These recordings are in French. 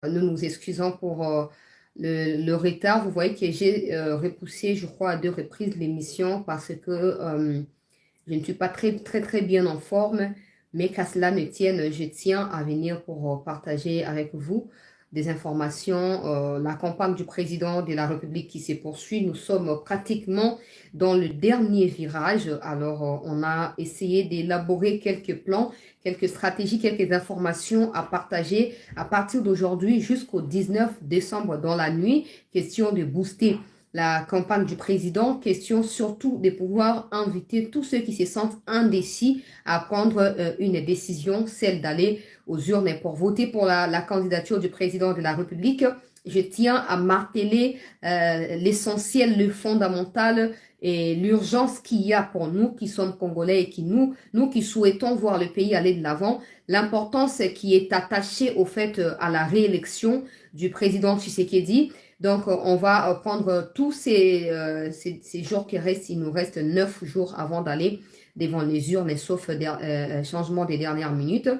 Nous nous excusons pour le retard. Vous voyez que j'ai repoussé, je crois, à 2 reprises l'émission parce que je ne suis pas très bien en forme. Mais qu'à cela ne tienne, je tiens à venir pour partager avec vous des informations. La campagne du président de la République qui se poursuit. Nous sommes pratiquement dans le dernier virage. Alors, on a essayé d'élaborer quelques plans, quelques stratégies, quelques informations à partager à partir d'aujourd'hui jusqu'au 19 décembre dans la nuit. Question de booster la campagne du président, question surtout de pouvoir inviter tous ceux qui se sentent indécis à prendre une décision, celle d'aller aux urnes pour voter pour la candidature du président de la République. Je tiens à marteler l'essentiel, le fondamental et l'urgence qu'il y a pour nous qui sommes Congolais et nous qui souhaitons voir le pays aller de l'avant. L'importance qui est attachée au fait à la réélection du président Tshisekedi. Donc, on va prendre tous ces jours qui restent. Il nous reste 9 jours avant d'aller devant les urnes, sauf changement des dernières minutes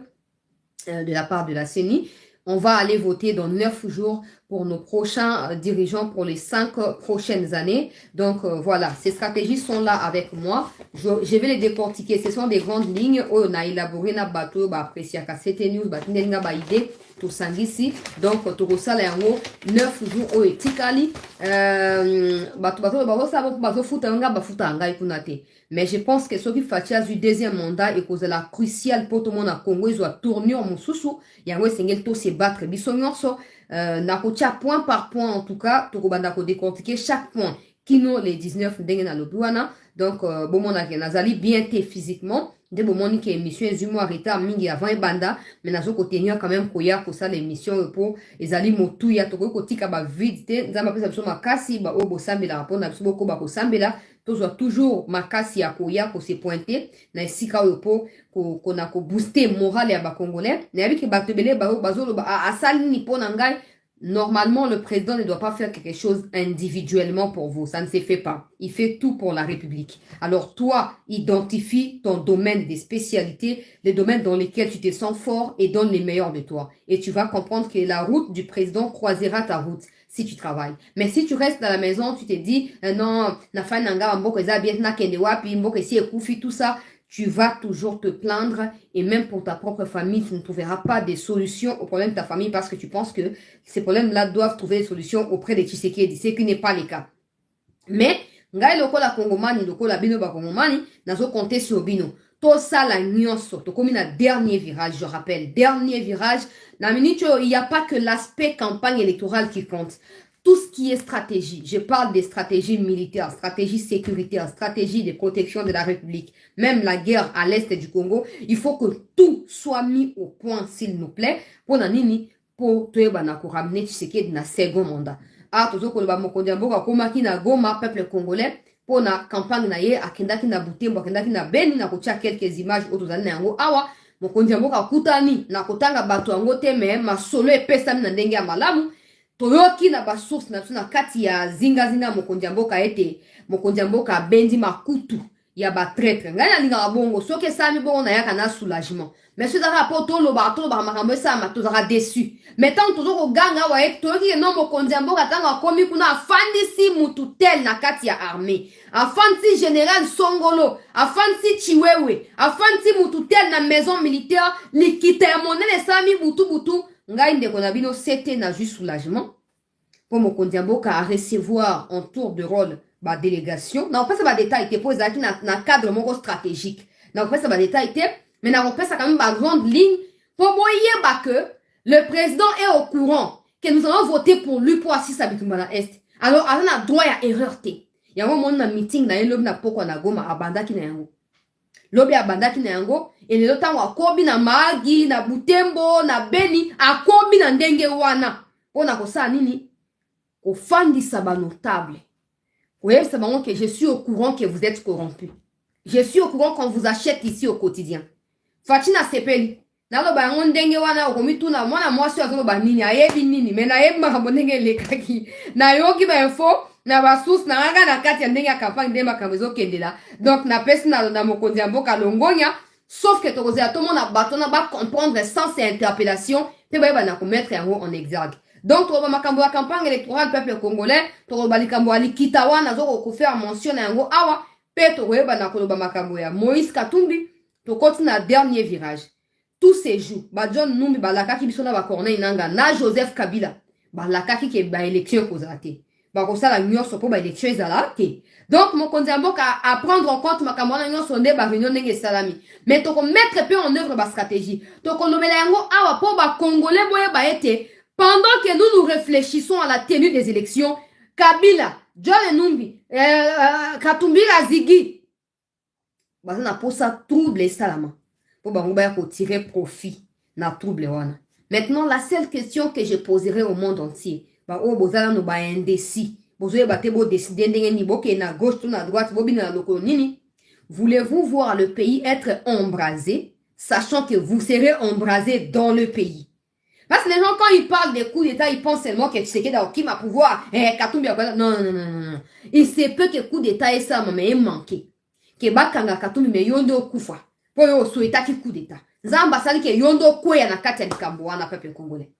de la part de la CENI. On va aller voter dans 9 jours pour nos prochains dirigeants pour les 5 prochaines années. Donc, voilà, ces stratégies sont là avec moi. Je vais les décortiquer. Ce sont des grandes lignes. On a élaboré na bateau, apprécié à CT News, idée. Tout ici. Donc, tout ça, 9 jours au etikali. Mais je pense que ce qui fait du deuxième mandat et cause de la cruciale pour tout le monde à Congo, ils ont tourné en moussoussou. Il y a un sengel to se battre. Bisognoso, nakotia point par point en tout cas, tout ko décortiquer chaque point. Kino les 19 dengue na lobuana. Donc, bon, mon nazali bien té physiquement. De bon que émission ezumo arrêta mingi avant et banda mais nazo ko tenir quand même koya pour ça l'émission pour ezali motu ya toko ko tika ba vide te nzamba pesa biso makasi ba obo sambela rapona biso boko ba ko sambela tozwa toujours makasi ya koya ko se pointer na esika oyo po ko na ko booster morale ya ba congolais na yabi ke batebele ba bazolo ba asali ni pona ngai. Normalement, le président ne doit pas faire quelque chose individuellement pour vous. Ça ne se fait pas. Il fait tout pour la République. Alors toi, identifie ton domaine de spécialité, les domaines dans lesquels tu te sens fort et donne les meilleurs de toi. Et tu vas comprendre que la route du président croisera ta route si tu travailles. Mais si tu restes à la maison, tu te dis, non, tout ça, tu vas toujours te plaindre et même pour ta propre famille, tu ne trouveras pas de solution aux problèmes de ta famille parce que tu penses que ces problèmes-là doivent trouver des solutions auprès de Tshisekedi, ce qui n'est pas le cas. Mais, ngai lokola kongomani, lokola bino ba kongomani, nazo compter sur bino. Tout ça la nyonso, to komi na dernier virage, je rappelle, dernier virage. Na minute, il n'y a pas que l'aspect campagne électorale qui compte. Tout ce qui est stratégie, je parle des stratégies militaires, stratégies sécuritaires, stratégies de protection de la République, même la guerre à l'est du Congo, il faut que tout soit mis au point, s'il nous plaît, pour nanini, pour ramener Tshisekedi na second mandat. Ah, tozo koloba mokonzi mboka komaki na Goma, peuple congolais, pour na campagne na ye, akendaki na Butembo, akendaki na Beni, na kotia quelques images autozali na yango awa, mokonzi mboka kutani, na kotanga bato yango te, mais ma solo epesami na ndenge ya malamu. Toyoki na ba source na kati ya zinga mokonzi mboka ete mokonzi mboka bendi makutu ya ba traître ngana linga bongo soke sami bongo na yaka na soulagement mais ce rapport to lo ba makambo sa ma to sera déçu mais tant tozo ko ganga wa ete toyoki no mokonzi mboka tanga komi kuna afandisi mutu tel na kati ya armée afandisi général Songolo afandisi Chiwewe afandisi mutu tel na maison militaire likita ya monene sami butu ngai ndeko na bino c'était na juste soulagement pour mokonzi mboka à recevoir en tour de rôle ba délégation na opesa ba détail te pose aki na cadre moko stratégique na opesa ba détail te mais na opesa quand même ba grande ligne pour moyen ba que le président est au courant que nous allons voter pour lui pour Assisa Bitumbala Est alors on a droit à erreur te yango mon na meeting na elobi na poko na Goma abandaki na yango lobi abandaki na yango elelo tango akobi na Magi na Butembo na Beni akobi na ndenge wana pona kosala nini kofandisa ba notable koyebisa bango que je suis au courant que vous êtes corrompu je suis au courant qu'on vous achète ici au quotidien Fatina sepeli naloba yango ndenge wana okomituna mwana mwasi azoloba nini ayebi nini mais nayebi makambo ndenge elekaki nayoki ba info na basus na nga na kati ya ndenge ya campagne ndenge makambo ezokendela donc na pesi na mokonzi mboka longonya sauf que tokozela tout le monde a bato na ba comprendre sans ces interpellations te ba na ko mettre yango en exergue. Donc to ba makambo ya campagne électorale peuple congolais, to ba likambo ali kitawana zo ko faire mention yango awa, pe to ba na ko ba makambo ya Moïse Katumbi, to continue na dernier virage. Tous ces jours, ba John Numbi ba lakaki biso na ba Corneille Nanga na Joseph Kabila, ba lakaki ke ba élection kozala te. Ba ko sala nyonso po ba élection ezala te. Donc mon konzamboka à prendre en compte makambo na nyonso nde ba réunion ndenge salami. Mais to ko mettre peu en œuvre ba stratégie. To ko lobela yango awa po ba congolais boye ba été pendant que nous réfléchissons à la tenue des élections, Kabila, John Numbi, Katumbi Zigi, ba na posa trouble salama. Pour tirer profit na trouble wana. Maintenant, la seule question que je poserai au monde entier, indécis, na gauche ou na droite, voulez-vous voir le pays être embrasé, sachant que vous serez embrasé dans le pays? Parce que les gens, quand ils parlent des coups d'État, ils pensent seulement que Tshisekedi a qui m'a pouvoir. Non. Il se peut que coup d'État et ça m'a manqué. Que Bakanga Katumbi me yondo kufa. Po yo souhaitaki coup d'état. Nzamba sali ke yondo kweya na kati ya likambo wana peuple congolais.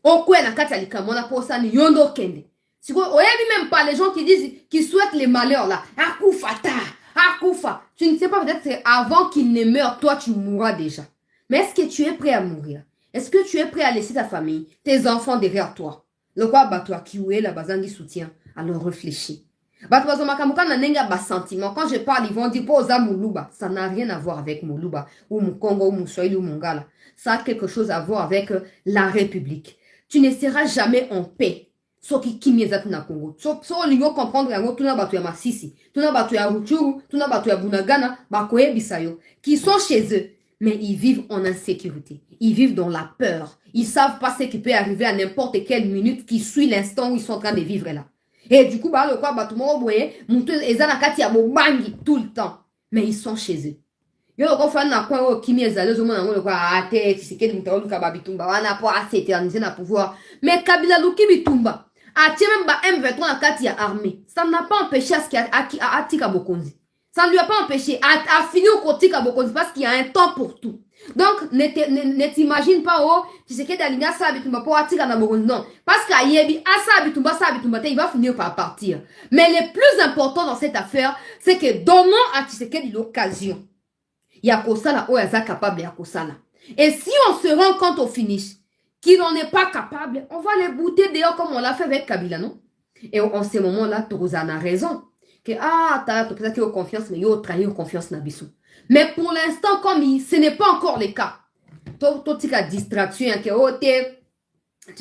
O kweya na kati ya likambo wana po sani yondo kende. Siko oyebi même pas les gens qui disent qui souhaitent les malheurs là. Akufa. Tu ne sais pas, peut-être c'est avant qu'il ne meure, toi tu mourras déjà. Mais est-ce que tu es prêt à mourir? Est-ce que tu es prêt à laisser ta famille, tes enfants derrière toi? Le quoi toi qui oué la bazangi soutien. Alors réfléchis. Quand je parle, ils vont dire posa Moulouba. Ça n'a rien à voir avec Moulouba, ou Moukongo, ou Moussoïl, ou Mongala. Ça a quelque chose à voir avec la République. Tu ne seras jamais en paix. So qui miezat na Congo. So l'union comprendre yango tuna batu ya Masisi, tuna batu ya Ruchuru, tuna batu ya Bunagana, bakoye bisayo, qui sont chez eux, mais ils vivent en insécurité. Ils vivent dans la peur. Ils savent pas ce qui peut arriver à n'importe quelle minute qui suit l'instant où ils sont en train de vivre là. Et du coup, le quoi, tout le monde voyait, tout le temps. Mais ils sont chez eux. Yo ko fa na kwa kimi ezalezo mona ngolo kwa ate Tshisekedi mutaoluka babitumba wana po s'éterniser na pouvoir. Mais Kabila luki bitumba. Atie même ba M23 na kati ya armée. Ça n'a pas empêché à ce qu'il a atika Bokonzi. Ça ne lui a pas empêché à finir au côté Bokonzi parce qu'il y a un temps pour tout. Donc, ne t'imagine pas, oh, tu sais que Dalinga sa bitumba pour attirer na Bokonzi. Non. Parce qu'à Yebi, sa bitumba, il va finir par partir. Mais le plus important dans cette affaire, c'est que donnons à Tshisekedi l'occasion. Il y a Kosala, oh, il capable, il y a Kosala. Et si on se rend compte au finish qu'il n'en est pas capable, on va les bouter dehors comme on l'a fait avec Kabila, non? Et en ce moment-là, Torozana a raison. Que, t'as peut-être qu'il y a confiance, mais il y a trahir confiance na Bissou. Mais pour l'instant, comme ce n'est pas encore le cas, tout ce distraction, tu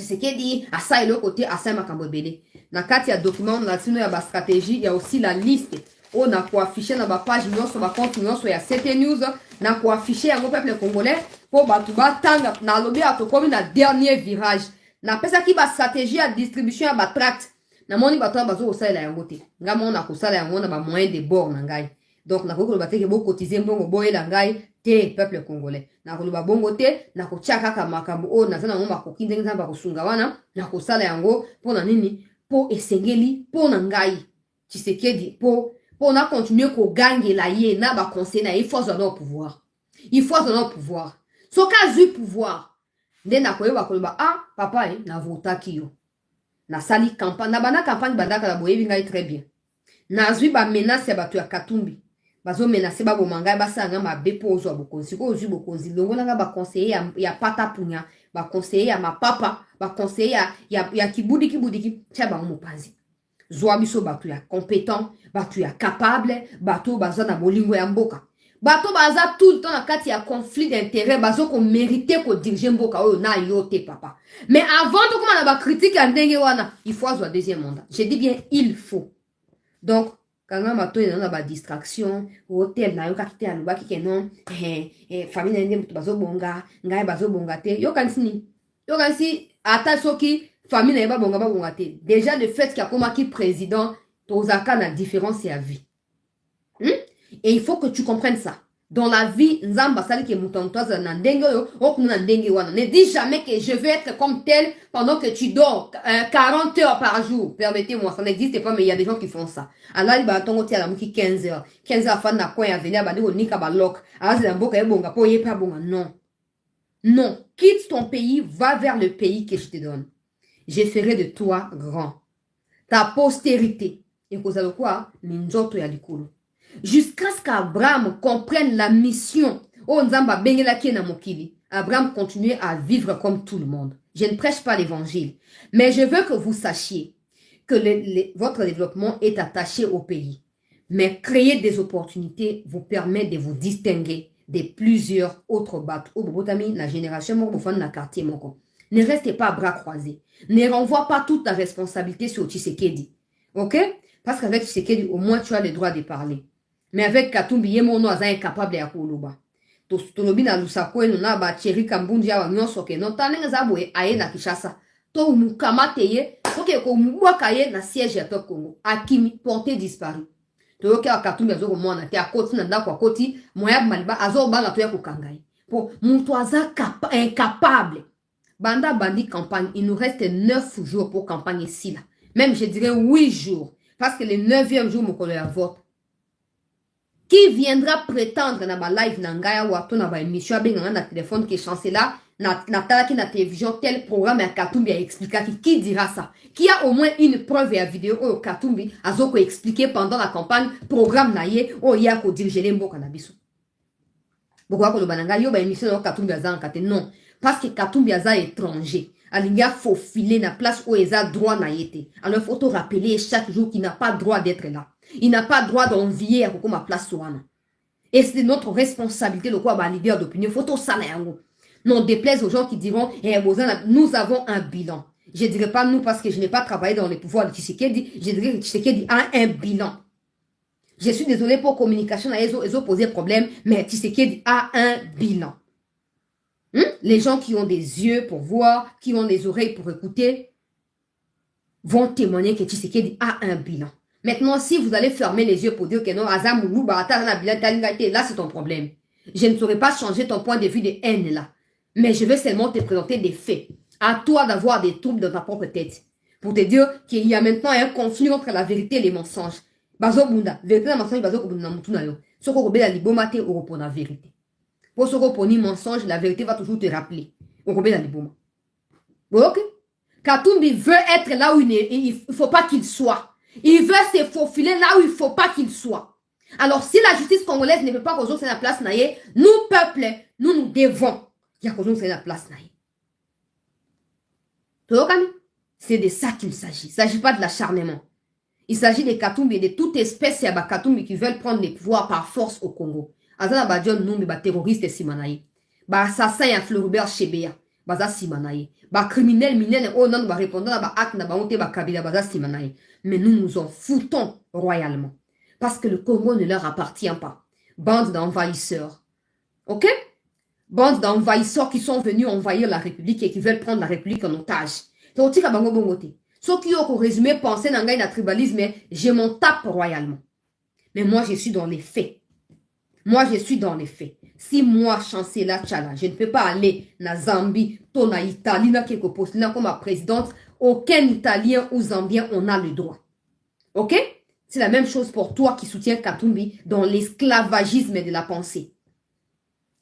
sais qu'il dit, à ça et l'autre côté, à ça, ma cambobélé. Dans le cas, il y a document, il y a la stratégie, il y a aussi la liste. On a quoi afficher dans ma page, sur ma compte, sur la CT News, on a quoi afficher à mon peuple congolais, pour batouba, tanga, na lobby à tout comme dans le dernier virage. Na pesa qui va stratégie à distribution à ma tract. Na moni bato bazo osala la yangote. Nga mona ko sala yango na ba moyen de bord na ngai. Donc na ko bateke bo cotiser mbongo boye la ngai te peuple congolais. Na ko ba bongo te na ko tiaka ka makambo o na zana ngoma ko kindenga nzamba ko sunga wana na ko sala yango pona nini po esengeli pona ngai. Tshisekedi po na continuer ko gange la ye na ba conseil na il faut au pouvoir. Il faut au pouvoir. So ka zu pouvoir. Nde na ko yeba ko ba papa na vota kiyo. Na sali campagne na bana campagne badaka la boyebi ngai très bien. Na zui ba menace ba tu ya Katumbi. Bazo menace ba bomanga ba sanga ma bepo ozo bokonzi ko ozu bokonzi longo na ba conseiller ya pata punya, ba conseiller ya mapapa, ba conseiller ya kibudi tia ba mopanzi. Zwa biso ba tu ya compétent, ba tu ya capable, ba to baza na bolingo ya mboka. Bato baza tout le temps na kati ya conflit d'intérêt, bazo ko mériter ko diriger mboka o na yote papa. Mais avant tout comme on a ba critique ya ndenge wana, il faut avoir deuxième mandat. Je dis bien il faut. Donc quand on a na ba distraction, hôtel na yo ka kite aluba ki non, famille ndenge mutu bazo bonga, ngai bazo bonga te. Yo kansi ata soki famille na ba bonga te. Déjà le fait qu'il y a comme qui président, tozaka na différence ya vie. Et il faut que tu comprennes ça. Dans la vie, Nzamba sali ke mutontoza na ndenge yo, okuna ndenge wana. Ne dis jamais que je vais être comme tel pendant que tu dors 40 heures par jour. Permettez-moi, ça n'existe pas, mais il y a des gens qui font ça. Alors, il va tongo tia la muki 15 heures. 15 heures fan na coin ya venir ba nika ba lock. Alors, c'est un boka ebonga po yepa bonga. Non. Non, quitte ton pays, va vers le pays que je te donne. Je ferai de toi grand. Ta postérité. Et cause de quoi? Minzoto ya likulu. Jusqu'à ce qu'Abraham comprenne la mission. Oh, Nzamba bengela na mokili. Abraham continuait à vivre comme tout le monde. Je ne prêche pas l'évangile. Mais je veux que vous sachiez que votre développement est attaché au pays. Mais créer des opportunités vous permet de vous distinguer de plusieurs autres bateaux. La génération, na quartier, ne restez pas bras croisés. Ne renvoie pas toute ta responsabilité sur Tshisekedi. Ok? Parce qu'avec Tshisekedi, au moins tu as le droit de parler. Mais avec Katumbi, Yemono est incapable de koulouba. Tolobi na lusako eno na ba Thierry Kambundi awa nyonso ke no tanenga zabwe aye na Kinshasa. To mukamate ye, soke ko mubwaka ye na siège ya Top Congo. Akimi porté disparu. Toyoke wa Katumbi azo komona te akoti na ndako akoti moya maliba azo banga to ya kokangai. Po mutu aza incapable. Banda bandi campagne, il nous reste 9 jours pour campagne ici là. Même je dirais 8 jours. Parce que le 9e jour, mon collègue vote. Qui viendra prétendre dans ma live nangaya ou à ton émission avec un téléphone qui est chancela, na télévision, tel programme à Katumbi a expliqué. Qui dira ça? Qui a au moins une preuve et une vidéo au Katumbi a expliqué pendant la campagne, programme naye, ou ya ko diriger les mots cannabis. Pourquoi que le bananga yo ba émission au Katumbi a zankate? Non. Parce que Katumbi a étranger. Alinga faut filer na place où il a droit na yete. Alors faut te rappeler chaque jour qu'il n'a pas droit d'être là. Il n'a pas droit d'envier à ma place soana. Et c'est notre responsabilité le quoi ba leader d'opinion. Faut to sana yango. Non déplaise aux gens qui diront nous avons un bilan. Je ne dirais pas nous parce que je n'ai pas travaillé dans les pouvoirs de Tshisekedi. Je dirais que Tshisekedi a un bilan. Je suis désolé pour communication, ils ont posé problème, mais Tshisekedi a un bilan. Les gens qui ont des yeux pour voir, qui ont des oreilles pour écouter, vont témoigner que Tshisekedi a un bilan. Maintenant, si vous allez fermer les yeux pour dire que non, là c'est ton problème. Je ne saurais pas changer ton point de vue de haine là. Mais je veux seulement te présenter des faits. À toi d'avoir des troubles dans ta propre tête. Pour te dire qu'il y a maintenant un conflit entre la vérité et les mensonges. Bazo bunda, vérité et mensonge, bazo bunda mutuna yo. Soko kobe la liboma te ou pour la vérité. Pour soko poni mensonge, la vérité va toujours te rappeler. On kobe la liboma. Ok? Katumbi veut être là où il ne faut pas qu'il soit. Il veut se faufiler là où il ne faut pas qu'il soit. Alors, si la justice congolaise ne veut pas qu'on ait la place naïe, nous, peuple, nous devons. Il y a qu'on ait la place naïe. C'est de ça qu'il s'agit. Il ne s'agit pas de l'acharnement. Il s'agit des Katumbi et de toute espèce de Katumbi qui veulent prendre les pouvoirs par force au Congo. Azana Badion, nous, les terroristes simanaï. Ba assassin ya Floribert Chebeya. Baza simanaï. Ba criminel minel oh non ba répondant à ba acte na ba honte ba kabila baza simanaï. Mais nous nous en foutons royalement. Parce que le Congo ne leur appartient pas. Bande d'envahisseurs. Ok? Bande d'envahisseurs qui sont venus envahir la République et qui veulent prendre la République en otage. Donc, tu as bango bongote. Ceux qui ont résumé penser dans le tribalisme, je m'en tape royalement. Mais moi, je suis dans les faits. Moi, je suis dans les faits. Si moi, Chancela Tchala, je ne peux pas aller na Zambie, na Italie, na quelque poste, là, comme ma présidente, aucun Italien ou Zambien, on a le droit. Ok? C'est la même chose pour toi qui soutiens Katumbi dans l'esclavagisme de la pensée.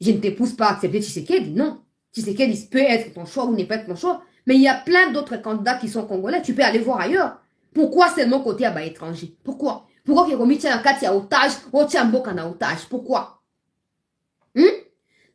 Je ne te pousse pas à accepter Tshisekedi, non. Tshisekedi peut être ton choix ou ne pas être ton choix. Mais il y a plein d'autres candidats qui sont congolais. Tu peux aller voir ailleurs. Pourquoi seulement côté à étranger? Pourquoi? Pourquoi qu'il y a un cas otage, ou tient mboka na otage? Pourquoi?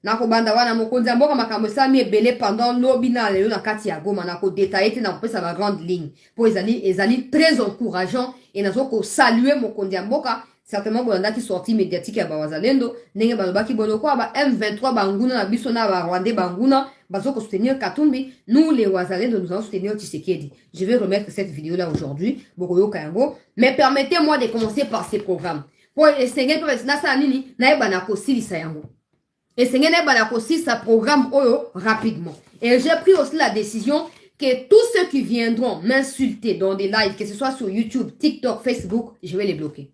Nakobanda wana mokonzi ya mboka makambo sami ebele pendant lobi na lelo na kati ya Goma na ko détailler na kopesa ba grande ligne pour ezali très encourageant et nazo ko saluer mokonzi ya mboka certainement bolanda ki sorti médiatique ya bawazalendo ndenge balobaki boloko ba M23 banguna na biso na ba Rwandais banguna bazo ko soutenir Katumbi. Nous les wazalendo nous allons soutenir Tshisekedi. Je vais remettre cette vidéo là aujourd'hui bokoyo kango, mais permettez-moi de commencer par ces programmes pour essayer pour na sa nini na eba na ko silisa yango. Et c'est un programme rapidement. Et j'ai pris aussi la décision que tous ceux qui viendront m'insulter dans des lives, que ce soit sur YouTube, TikTok, Facebook, je vais les bloquer.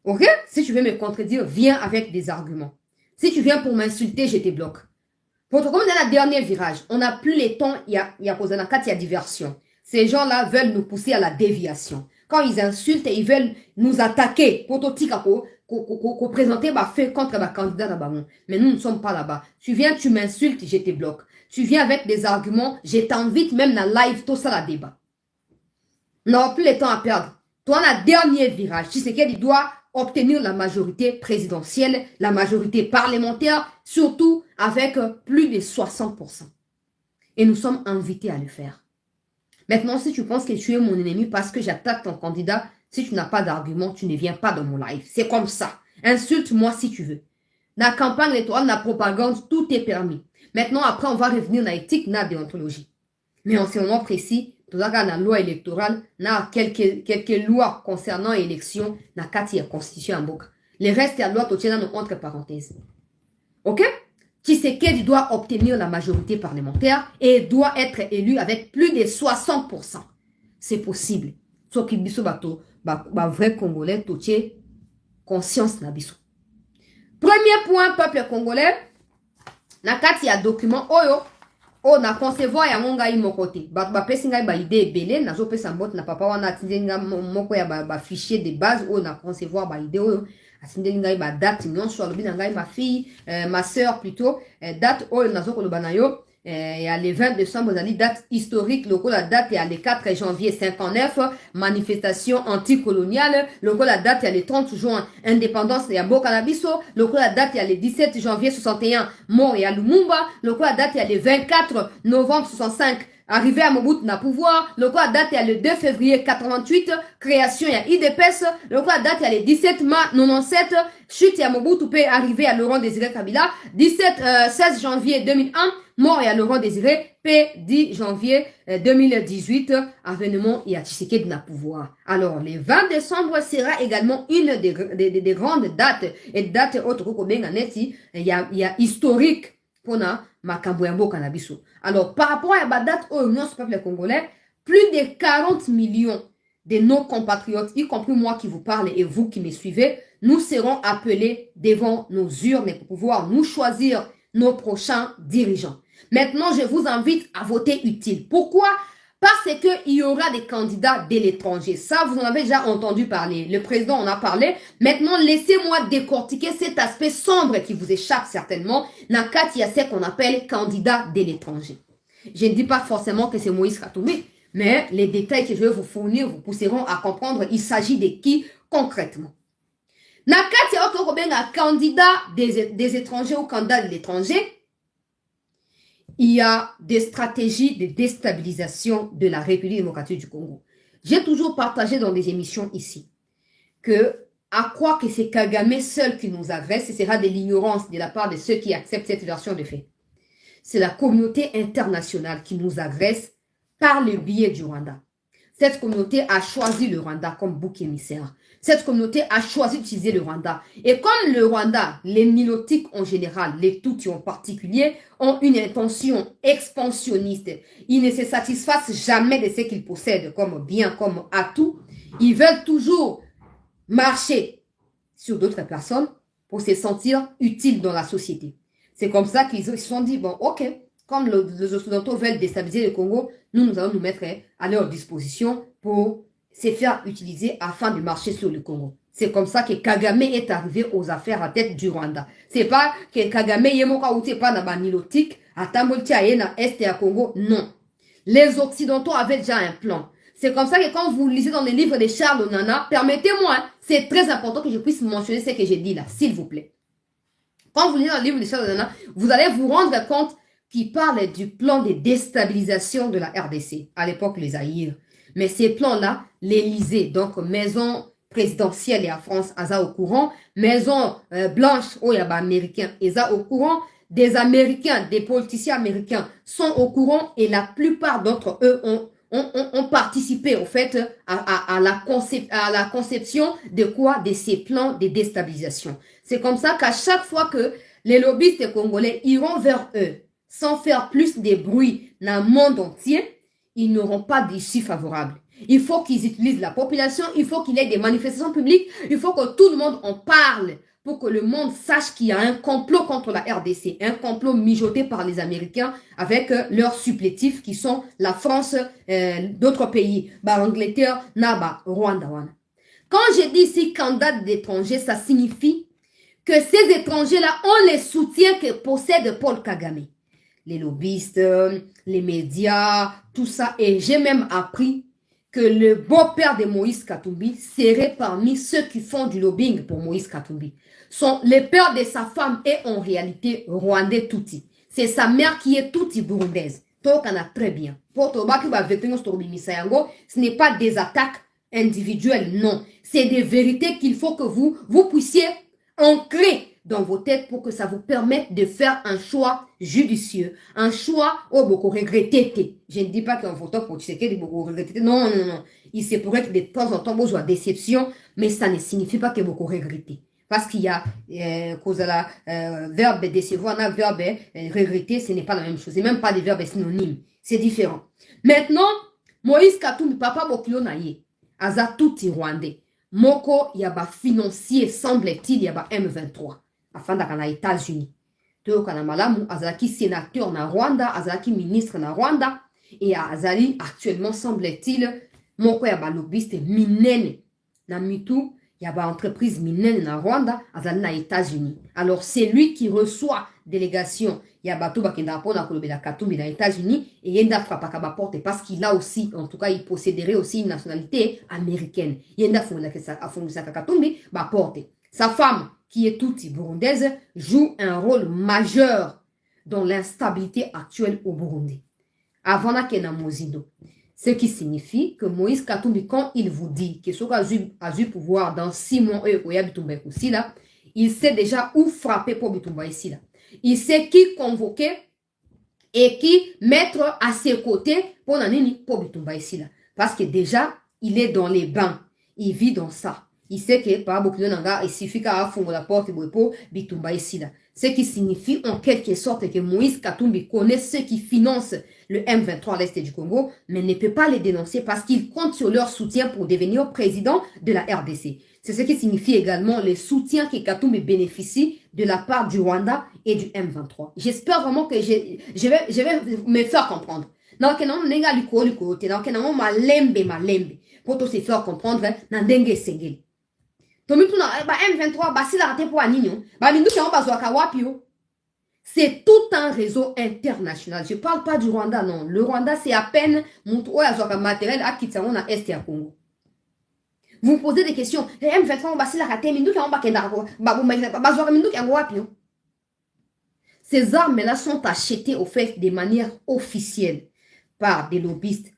Ok? Si tu veux me contredire, viens avec des arguments. Si tu viens pour m'insulter, je te bloque. Pour comme dans la dernière virage, on n'a plus les temps, il y a diversion. Ces gens-là veulent nous pousser à la déviation. Quand ils insultent et ils veulent nous attaquer, présenter ma fait contre ma candidat là-bas. Mais nous ne sommes pas là-bas. Tu viens, tu m'insultes, je te bloque. Tu viens avec des arguments, je t'invite même dans live, tout ça, la débat. On n'aura plus le temps à perdre. Toi, la dernier virage, tu sais qu'il doit obtenir la majorité présidentielle, la majorité parlementaire, surtout avec plus de 60%. Et nous sommes invités à le faire. Maintenant, si tu penses que tu es mon ennemi parce que j'attaque ton candidat, si tu n'as pas d'argument, tu ne viens pas dans mon live. C'est comme ça. Insulte-moi si tu veux. La campagne électorale, la propagande, tout est permis. Maintenant, après, on va revenir dans l'éthique, dans la déontologie. Mais en ce moment précis, dans la loi électorale, dans quelques lois concernant l'élection, dans la constitution en boucle. Le reste de la loi, tu tiens dans entre parenthèses. Ok? Tshisekedi doit obtenir la majorité parlementaire et doit être élu avec plus de 60%. C'est possible. Sauf que biso bato, vrai Congolais, tu conscience na biso. Premier point, peuple congolais, na kati ya document oyo, o na concevoir ya ngonga imo kote. Ba pesi ngai ba idée belé, na zo pesa mbot na papa wana atinde nga moko ya ba fichier de base o na concevoir ba idée oyo. Atinde ngai ba date nyonso alobi na ngai ma fille, ma sœur plutôt, date oyo na zo koloba na yo. Et à le 20 décembre, on a dit date historique, la date est à le 4 janvier 59, manifestation anticoloniale, la date est à le 30 juin, indépendance et à Bokanabiso, la date est à le 17 janvier 61, mort et à Lumumba, la date est à le 24 novembre 65, arrivé à Mobutu na pouvoir, la date est à le 2 février 88, création à IDPS, la date est à le 17 mars 97, chute à Mobutu peut arriver à Laurent Désiré Kabila, 16 janvier 2001, mort et à Laurent Désiré, P. 10 janvier 2018, avènement et à Tshisekedi na pouvoir. Alors, le 20 décembre sera également une des grandes dates, et dates autres il y a historique pour Makambo Yambo Kanabiso. Alors, par rapport à la date au Union peuple congolais, plus de 40 millions de nos compatriotes, y compris moi qui vous parle et vous qui me suivez, nous serons appelés devant nos urnes pour pouvoir nous choisir nos prochains dirigeants. Maintenant, je vous invite à voter utile. Pourquoi? Parce qu'il y aura des candidats de l'étranger. Ça, vous en avez déjà entendu parler. Le président en a parlé. Maintenant, laissez-moi décortiquer cet aspect sombre qui vous échappe certainement. Nakat, il y a ce qu'on appelle candidat de l'étranger. Je ne dis pas forcément que c'est Moïse Katumbi, mais les détails que je vais vous fournir vous pousseront à comprendre il s'agit de qui concrètement. Nakat, il y a un candidat des étrangers ou candidat de l'étranger. Il y a des stratégies de déstabilisation de la République démocratique du Congo. J'ai toujours partagé dans des émissions ici que à croire que c'est Kagame seul qui nous agresse, ce sera de l'ignorance de la part de ceux qui acceptent cette version de fait. C'est la communauté internationale qui nous agresse par le biais du Rwanda. Cette communauté a choisi le Rwanda comme bouc émissaire. Cette communauté a choisi d'utiliser le Rwanda. Et comme le Rwanda, les Nilotiques en général, les Tutsis en particulier, ont une intention expansionniste, ils ne se satisfassent jamais de ce qu'ils possèdent comme bien, comme atout. Ils veulent toujours marcher sur d'autres personnes pour se sentir utiles dans la société. C'est comme ça qu'ils se sont dit, bon, ok, comme les Occidentaux veulent déstabiliser le Congo, nous allons nous mettre à leur disposition pour se faire utiliser afin de marcher sur le Congo. C'est comme ça que Kagame est arrivé aux affaires à tête du Rwanda. C'est pas que Kagame yemoka outé pas na banilotique, à Tambolti na Est et à Congo, non. Les Occidentaux avaient déjà un plan. C'est comme ça que quand vous lisez dans les livres de Charles Onana, permettez-moi, c'est très important que je puisse mentionner ce que j'ai dit là, s'il vous plaît. Quand vous lisez dans le livre de Charles Onana, vous allez vous rendre compte qu'il parle du plan de déstabilisation de la RDC, à l'époque les Zaïre. Mais ces plans-là, l'Élysée, donc maison présidentielle et à France, Aza au courant, maison blanche, Oyaba américain, Aza au courant, des Américains, des politiciens américains sont au courant et la plupart d'entre eux ont participé au fait à la conception de quoi? De ces plans de déstabilisation. C'est comme ça qu'à chaque fois que les lobbyistes congolais iront vers eux, sans faire plus de bruit dans le monde entier, ils n'auront pas d'issue favorable. Il faut qu'ils utilisent la population, il faut qu'il y ait des manifestations publiques, il faut que tout le monde en parle pour que le monde sache qu'il y a un complot contre la RDC, un complot mijoté par les Américains avec leurs supplétifs qui sont la France, d'autres pays, Angleterre, Naba, Rwanda. Quand je dis ici candidat d'étrangers, ça signifie que ces étrangers-là ont les soutiens que possède Paul Kagame. Les lobbyistes, les médias, tout ça. Et j'ai même appris que le beau-père de Moïse Katumbi serait parmi ceux qui font du lobbying pour Moïse Katumbi. Le père de sa femme est en réalité rwandais Tutsi. C'est sa mère qui est Tutsi burundaise. Donc, on a très bien. Ce n'est pas des attaques individuelles, non. C'est des vérités qu'il faut que vous puissiez ancrer dans vos têtes pour que ça vous permette de faire un choix judicieux, un choix beaucoup regretté. Je ne dis pas qu'un votant pour Tshisekedi beaucoup regretté. Non, non, non. Il se pourrait que de temps en temps, vous ayez déception, mais ça ne signifie pas que beaucoup regretté. Parce qu'il y a, cause de la verbe décevoir, un verbe regretter, ce n'est pas la même chose. C'est même pas des verbes synonymes. C'est différent. Maintenant, Moïse Katumbi, papa Bokilo Naye, Aza tout Rwandais. Moko, il y a financier, semble-t-il, il y a M23. Afin d'être aux États-Unis. Teo Kanamalamu, Azaki sénateur na Rwanda, Azaki ministre na Rwanda, et Azali, actuellement, semble-t-il, Moko, il y a lobbyiste minene. Na Mitu, il y a entreprise minene na Rwanda, Azali na États-Unis. Alors, c'est lui qui reçoit délégation. Il y a Bato Bakenda Pona Kolobela Katumbi na États-Unis, et Yenda Frapakaba porte parce qu'il a aussi, en tout cas, il posséderait aussi une nationalité américaine. Yenda Fondaka Katumbi, ba porte. Sa femme, qui est toute burundaise, joue un rôle majeur dans l'instabilité actuelle au Burundi. Avant la Kena Mozindo. Ce qui signifie que Moïse Katumbi, quand il vous dit que ce a eu pouvoir dans 6 mois, il sait déjà où frapper pour Bitumba ici. Là. Il sait qui convoquer et qui mettre à ses côtés pour Bitumba ici. Là. Parce que déjà, il est dans les bains. Il vit dans ça. Il sait que par beaucoup de nanga, il suffit qu'à fondre la porte pour Bitumba ici là. Ce qui signifie en quelque sorte que Moïse Katumbi connaît ceux qui financent le M23 à l'est du Congo, mais ne peut pas les dénoncer parce qu'il compte sur leur soutien pour devenir président de la RDC. C'est ce qui signifie également le soutien que Katumbi bénéficie de la part du Rwanda et du M23. J'espère vraiment que je vais me faire comprendre. Non, que non, nenga liko, non, que non, malembe, pour te se faire comprendre, n'andenge sengeli. C'est tout un réseau international. Je ne parle pas du Rwanda, non. Le Rwanda, c'est à peine matériel à Kitsango na Est à Congo. Vous me posez des questions. Ces armes-là sont achetées au fait de manière officielle par des lobbyistes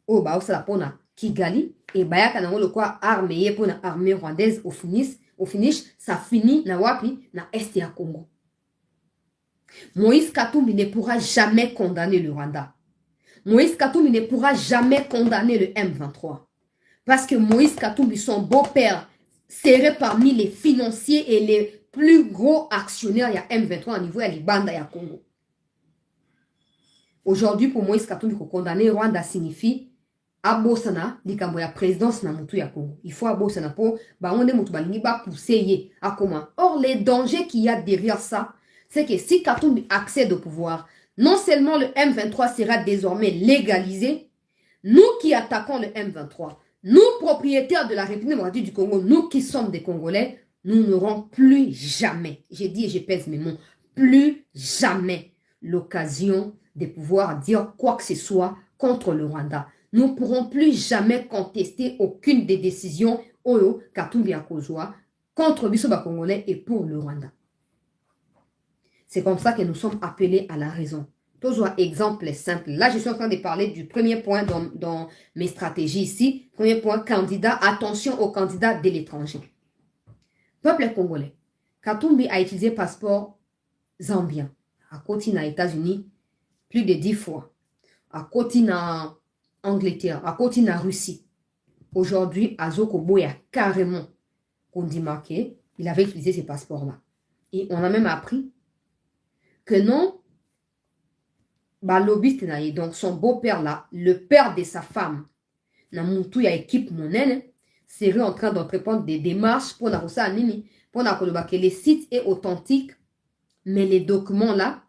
au Baosalapona Kigali. Et Bayaka na le quoi armé pour une armée rwandaise au finish, ça finit na wapi na Est ya Congo. Moïse Katumbi ne pourra jamais condamner le Rwanda. Moïse Katumbi ne pourra jamais condamner le M23. Parce que Moïse Katumbi, son beau-père, serait parmi les financiers et les plus gros actionnaires. Il y a M23 au niveau de Libanda et à Congo. Aujourd'hui, pour Moïse Katumbi, condamner le Rwanda signifie abosana likambo ya présidence na mutu ya Congo. Il faut abosana pour baonde mutu balingi ba pousser à comment. Or les dangers qu'il y a derrière ça, c'est que si Katumbi accède au pouvoir, non seulement le M23 sera désormais légalisé, nous qui attaquons le M23, nous propriétaires de la République démocratique du Congo, nous qui sommes des Congolais, nous n'aurons plus jamais, j'ai dit et je pèse mes mots, plus jamais l'occasion de pouvoir dire quoi que ce soit contre le Rwanda. Nous ne pourrons plus jamais contester aucune des décisions Oyo Katumbi Akozwa contre Bisoba Congolais et pour le Rwanda. C'est comme ça que nous sommes appelés à la raison. Toujours exemple simple. Là, je suis en train de parler du premier point dans mes stratégies ici. Premier point, candidat. Attention aux candidats de l'étranger. Peuple congolais. Katumbi a utilisé passeport zambien. À côté aux États-Unis, plus de 10 fois. À côté en Angleterre, à côté en Russie. Aujourd'hui, Azoko Boya carrément marqué, il avait utilisé ces passeports-là. Et on a même appris que non, bah, lobbyiste, donc son beau-père là, le père de sa femme, Namutu ya équipe monnaie, serait en train d'entreprendre des démarches pour que le site est authentique, mais les documents là,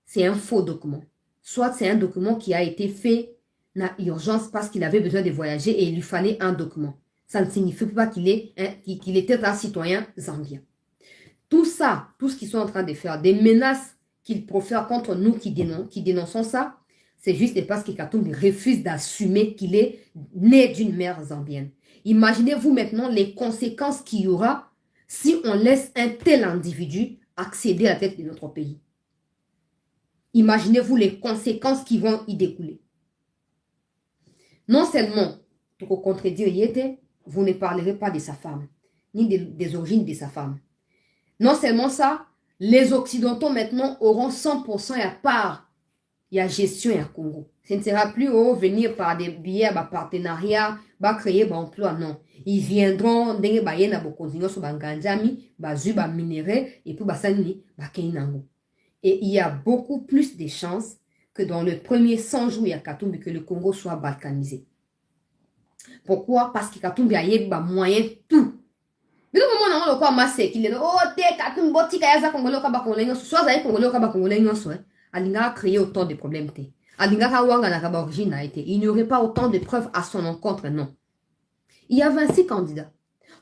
c'est un faux document. Soit c'est un document qui a été fait na urgence parce qu'il avait besoin de voyager et il lui fallait un document. ça ne signifie pas qu'il était un citoyen zambien. Tout ça, tout ce qu'ils sont en train de faire, des menaces qu'ils profèrent contre nous qui dénonçons ça, c'est juste parce que Katumbi refuse d'assumer qu'il est né d'une mère zambienne. Imaginez-vous maintenant les conséquences qu'il y aura si on laisse un tel individu accéder à la tête de notre pays. Imaginez-vous les conséquences qui vont y découler. Non seulement, pour contredire Yete, vous ne parlerez pas de sa femme, ni des origines de sa femme. Non seulement ça, les Occidentaux maintenant auront 100% à part. Il y a gestion et à Congo. Ce ne sera plus venir par des billets, par partenariat, créer des emplois, non. Ils viendront, et il y a beaucoup plus de chances que dans le premier 100 jours, il y a Katumbi que le Congo soit balkanisé. Pourquoi? Parce que Katumbi a eu moyen tout. Mais le moment où on a massé, qu'il est là, oh, t'es Katumbi, botika, yaza, congolais, kaba, congolais, soit zaï, congolais, kaba, congolais, Alinga a créé autant de problèmes. Alinga a wanga na kaba origine a été. Il n'y aurait pas autant de preuves à son encontre, non. Il y a 26 candidats.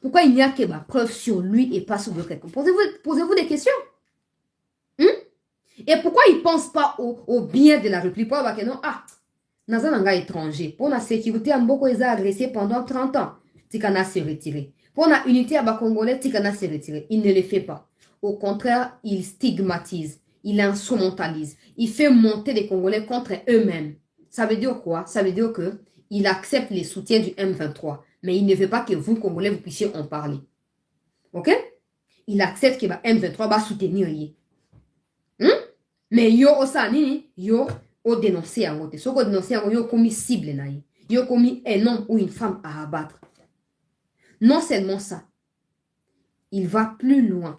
Pourquoi il n'y a que preuves sur lui et pas sur d'autres? Posez-vous des questions. Et pourquoi ils ne pensent pas au bien de la République? Pourquoi non? Ah, dans un langage étranger, pour la sécurité, Mboko les a agressés pendant 30 ans. Tikana s'est retiré. Pour la unité à Congolais, Tikana s'est retiré. Il ne le fait pas. Au contraire, il stigmatise, il instrumentalise, il fait monter les Congolais contre eux-mêmes. Ça veut dire quoi? Ça veut dire qu'il accepte les soutiens du M23, mais il ne veut pas que vous, Congolais, vous puissiez en parler. Ok? Il accepte que le M23 va soutenir lui. Mais yo osani, yo o dénoncer à côté. Ce qu'on dénonce yo commis cible naï. Yo commis un homme ou une femme à abattre. Non seulement ça, il va plus loin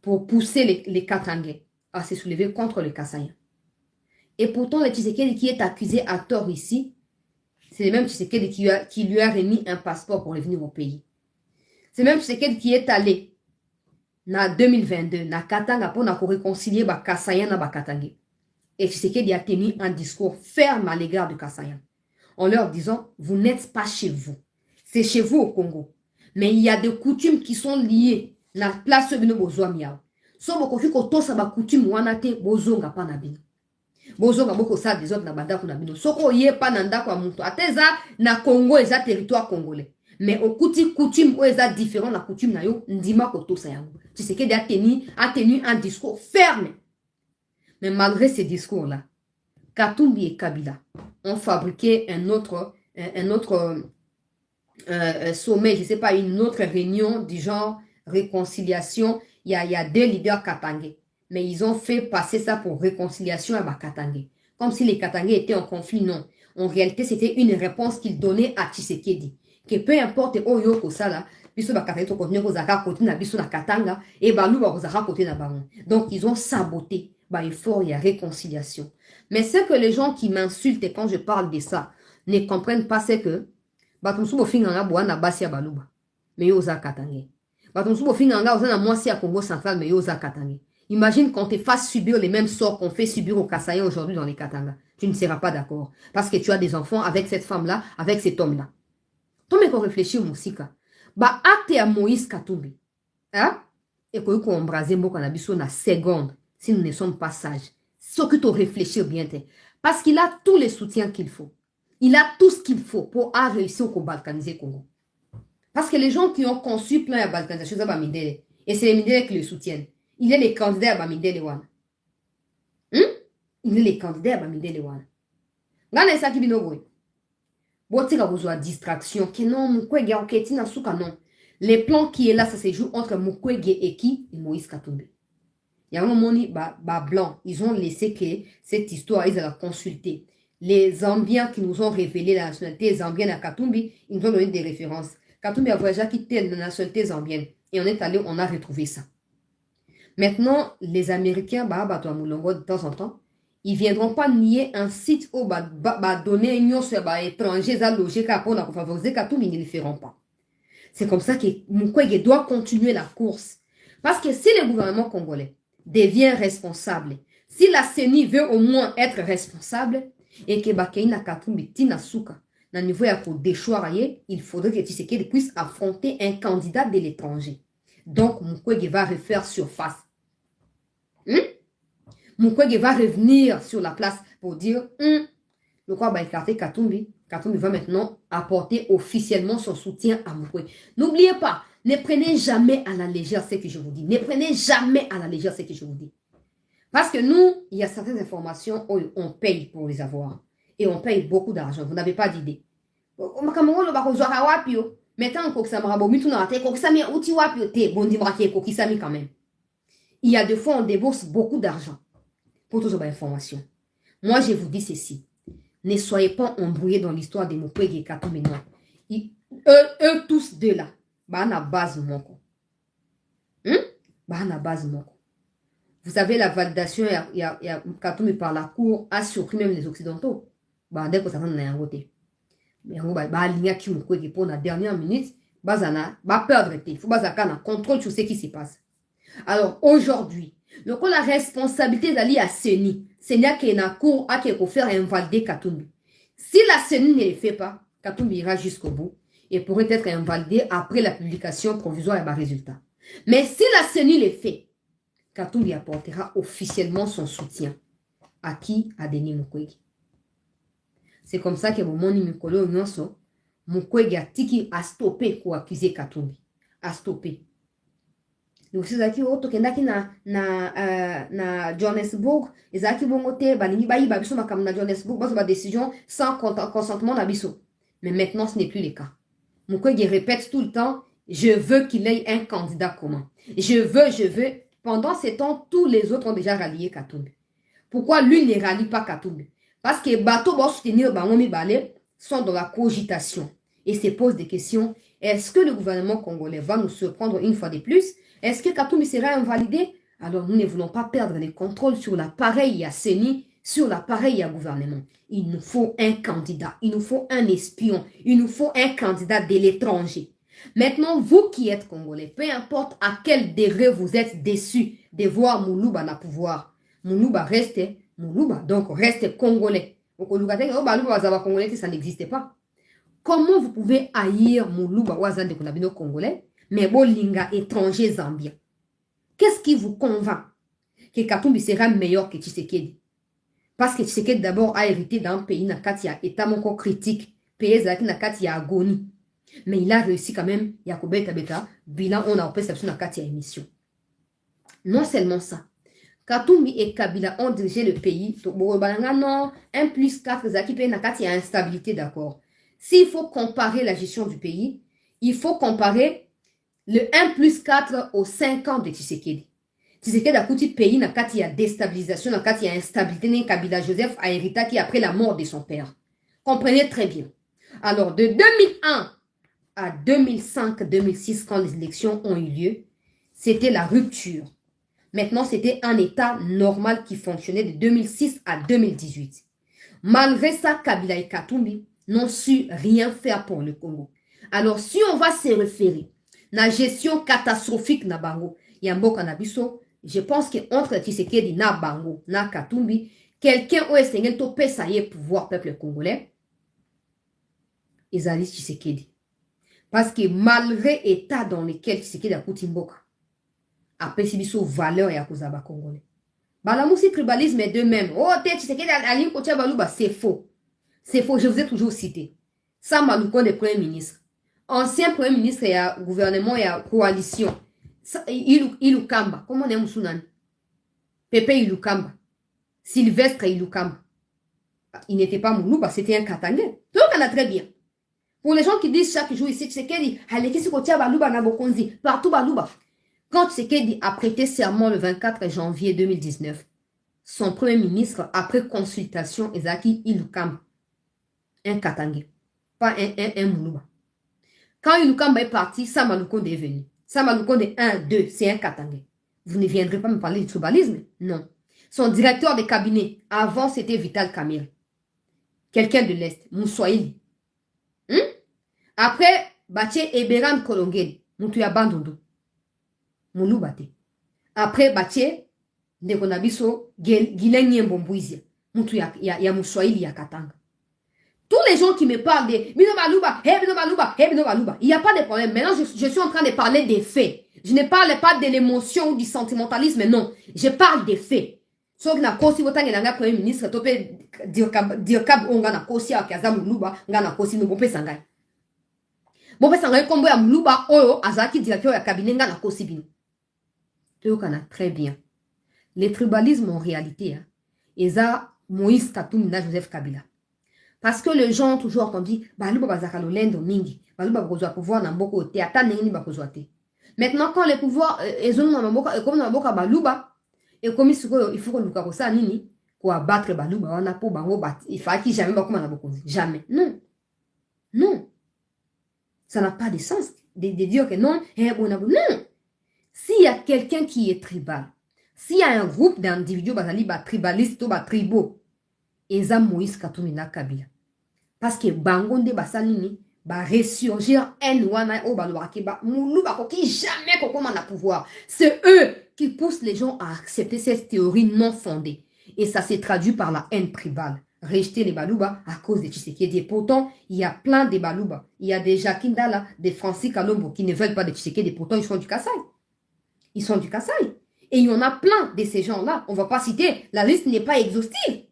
pour pousser les Katangais à se soulever contre le Kassaïen. Et pourtant, le Tshisekedi qui est accusé à tort ici, c'est le même Tshisekedi qui lui a remis un passeport pour revenir au pays. C'est le même Tshisekedi qui est allé en 2022, na Katanga pour réconcilier ba Kassaïen na ba Katangé. Et Tshisekedi a tenu un discours ferme à l'égard du Kassaïen, en leur disant, vous n'êtes pas chez vous. C'est chez vous au Congo. Mais il y a des coutumes qui sont liées na place de Bozoa Miao. So bokofi koto sa ba coutume wana te bozonga pa na bino. Bozonga boko sa des autres na banda ko na bino. Soko ye pa na ndako ya mutu. Ateza na Congo eza territoire congolais. Mais au coutume où est différent la coutume na yo ndima koto sa yango. Tshisekedi a tenu un discours ferme. Mais malgré ces discours-là, Katumbi et Kabila ont fabriqué un autre sommet, je ne sais pas, une autre réunion du genre réconciliation. Il y a deux leaders katangais. Mais ils ont fait passer ça pour réconciliation à Katangais. Comme si les Katangais étaient en conflit, non. En réalité, c'était une réponse qu'ils donnaient à Tshisekedi. Que peu importe Oyo Kosala, biso bakatanga to continuer kozaka côté na biso na Katanga et balu ba kozaka côté na bango. Donc ils ont saboté ba effort et réconciliation. Mais ce que les gens qui m'insultent quand je parle de ça ne comprennent pas, c'est que batumsu bo finganga boana basi ya baluba mais yoza Katanga. Batumsu bo finganga oza na mwasi ya Congo central mais yoza Katanga. Imagine qu'on te fasse subir les mêmes sorts qu'on fait subir aux Kassaïens aujourd'hui dans les Katanga. Tu ne seras pas d'accord parce que tu as des enfants avec cette femme-là, avec cet homme-là. Tome qu'on réfléchit au Moussika. Ba acte à Moïse Katumbi. Hein? Et qu'on peut embraser moko na biso na seconde si nous ne sommes pas sages. Ce que tu réfléchir bien. Parce qu'il a tous les soutiens qu'il faut. Il a tout ce qu'il faut pour réussir au balkaniser Congo. Parce que les gens qui ont conçu plein de balkanisation, et c'est les Mindele qui le soutiennent. Il est les candidats à Bamindele Wana. Il est les candidats à Bamindele Wana. Gana esa kibino boy. Botika besoin de distraction. Que non, Mukwege, ok, tina suka non. Les plans qui est là, ça se joue entre Mukwege et qui? Et Moïse Katumbi. Il y a un moment, blanc, ils ont laissé que cette histoire, ils ont consulté. Les Zambiens qui nous ont révélé la nationalité zambienne à Katumbi, ils nous ont donné des références. Katumbi a déjà quitté la nationalité zambienne. Et on est allé, on a retrouvé ça. Maintenant, les Américains, de temps en temps, ils ne viendront pas nier un site où donner une sur les étrangers à loger pour favoriser Katumbi, ils ne le feront pas. C'est comme ça que Mukwege doit continuer la course. Parce que si le gouvernement congolais devient responsable, si la CENI veut au moins être responsable, et que Bakeina Katumbi Tina Suka, na niveau ya kodéchoir aye, il faudrait que Tshisekedi puisse affronter un candidat de l'étranger. Donc, Mukwege va refaire surface. Mukwege va revenir sur la place pour dire, le quoi va écarter Katumbi. Katumbi va maintenant apporter officiellement son soutien à Mukwege. N'oubliez pas, ne prenez jamais à la légère ce que je vous dis. Ne prenez jamais à la légère ce que je vous dis. Parce que nous, il y a certaines informations où on paye pour les avoir. Et on paye beaucoup d'argent. Vous n'avez pas d'idée. Il y a des fois, on débourse beaucoup d'argent pour toutes ces informations. Moi, je vous dis ceci. Ne soyez pas embrouillés dans l'histoire de Mukwege et Katumbi. Eux tous deux là, bah na base moko. Bah na base moko. Vous savez, la validation il y a Katumbi par la cour a surpris même les Occidentaux. Bah dès que ça s'en a un côté. Mais on va aligner qui Mukwege pour la dernière minute. Bah perdre. Il faut bah contrôle sur ce qui se passe. Alors aujourd'hui, la responsabilité d'aller à Seni, Seni a qui cour a qui faire invalider Katumbi. Si la Seni ne le fait pas, Katumbi ira jusqu'au bout et pourrait être invalidé après la publication provisoire et résultat. Mais si la Seni le fait, Katumbi apportera officiellement son soutien. À qui? À Denis Mukwege. C'est comme ça que Bomoni Mikolo Nyonso, Mukwege a tiki a stoppé pour accuser Katumbi. A stoppé. Donc c'est ça qui est na Johannesburg, ezaki bongote balingi bayi babiso makam na Johannesburg, baso ba décision sans consentement d'abiso. Mais maintenant ce n'est plus le cas. Mukwege répète tout le temps, je veux qu'il ait un candidat commun. Je veux. Pendant ce temps, tous les autres ont déjà rallié Katumbi. Pourquoi lui ne rallie pas Katumbi? Parce que bateau va soutenir Bangomi Bale sont dans la cogitation et se posent des questions. Est-ce que le gouvernement congolais va nous surprendre une fois de plus? Est-ce que Katumbi sera invalidé? Alors nous ne voulons pas perdre le contrôle sur l'appareil à Seni, sur l'appareil à gouvernement. Il nous faut un candidat, il nous faut un espion, il nous faut un candidat de l'étranger. Maintenant, vous qui êtes congolais, peu importe à quel degré vous êtes déçus de voir Moulouba na pouvoir, Moulouba reste Moulouba, donc reste congolais. Ça n'existe pas. Comment vous pouvez haïr Moulouba Ouazan de Konabino congolais, mais Bolinga étranger zambien? Qu'est-ce qui vous convainc que Katumbi sera meilleur que Tshisekedi? Parce que Tshisekedi d'abord a hérité d'un pays qui a état mon critique, pays qui a agonie. Mais il a réussi quand même, Yakobé Tabeta, bilan, on a perception dans Katia émission. Non seulement ça, Katumbi et Kabila ont dirigé le pays. Non, 1 plus 4, Zaki Pe Nakati a instabilité, d'accord. S'il faut comparer la gestion du pays, il faut comparer le 1 plus 4 aux 5 ans de Tshisekedi. Tshisekedi a coûté pays Nakati a déstabilisation, Nakati a instabilité, Kabila Joseph a hérité qui après la mort de son père. Comprenez très bien. Alors, de 2001 à 2005-2006, quand les élections ont eu lieu, c'était la rupture. Maintenant, c'était un état normal qui fonctionnait de 2006 à 2018. Malgré ça, Kabila et Katumbi n'ont su rien faire pour le Congo. Alors, si on va se référer à la gestion catastrophique na Bango, Yambo Kanabiso, je pense qu'entre Tshisekedi na Bango, na Katumbi, quelqu'un au Estengel to peut ça y est pouvoir peuple congolais, Ezali Tshisekedi. Parce que malgré l'état dans lequel Tshisekedi a coûté Mboka, après c'est biso valeur et à cause de congolais. La musique tribalisme est de même. Oh, Tshisekedi ali kotia baluba, c'est faux. C'est faux, je vous ai toujours cité. Sam Malukonde est premier ministre. Ancien premier ministre et à gouvernement et à coalition. Ilukamba, comment on est Moussounani? Pepe Ilukamba. Sylvestre Ilukamba. Il n'était pas Moulouba, c'était un Katangais. Donc on a très bien. Pour les gens qui disent chaque jour ici, Tshisekedi, partout Baluba. Quand Tshisekedi a prêté serment le 24 janvier 2019, son premier ministre, après consultation, Ezaki Ilukamba, un Katangais, pas un Moulouba. Quand Ilukamba est parti, Samalukonde est venu. Samalukonde 1, 2, c'est un Katangais. Vous ne viendrez pas me parler du tribalisme? Non. Son directeur de cabinet, avant c'était Vital Kamerhe. Quelqu'un de l'Est, Moussoaïli. Après, Baché Eberan Kolongeli, Moutuya Bandundu. Moulubate. Après, Baché, Ndekonabiso, Gilenye Mbombuizia. Moutuya Moussoaïli ya Katanga. Tous les gens qui me parlent de Bino Balouba, hey Bino Balouba, hey Bino Balouba, il n'y a pas de problème. Maintenant, je suis en train de parler des faits. Je ne parle pas de l'émotion ou du sentimentalisme, non. Je parle des faits. So na kosi wota ngena premier ministre tope dirkab onga na kosi akaza muluba ngana kosi no bope sangai. Bope sangai kombo ya muluba oyo azaki directeur ya cabinet ngana kosi bino. Toyokana très bien. Les tribalismes en réalité, hein, eza Moïse Katumbi na Joseph Kabila. Parce que les gens ont toujours entendu baluba bazaka lolendo mingi, baluba bakozwa pouvoir na mboko te ata nini bakozwa te. Maintenant quand les pouvoirs ezonu na mboka comme na mboka baluba et comme il faut que nous ça nini pour abattre baluba wana po bango bat il faut qu'il jamais bakoma na bokonzi jamais non non ça n'a pas de sens de dire que non non s'il y a quelqu'un qui est tribal s'il y a un groupe d'individus bazali ba tribaliste ou ba tribaux eza Moïse Katumbi na Kabila parce que bango nde basalini ba ressurgir en wana o balwaki ba mulu ba koki jamais kokoma na pouvoir c'est eux qui poussent les gens à accepter cette théorie non fondée. Et ça s'est traduit par la haine tribale. Rejeter les Balouba à cause de Tshisekedi. Et pourtant, il y a plein de Balouba. Il y a des Jacques Ndala, des Francis Kalombo qui ne veulent pas de Tshisekedi. Et pourtant, ils sont du Kassai. Ils sont du Kassai. Et il y en a plein de ces gens-là. On ne va pas citer. La liste n'est pas exhaustive.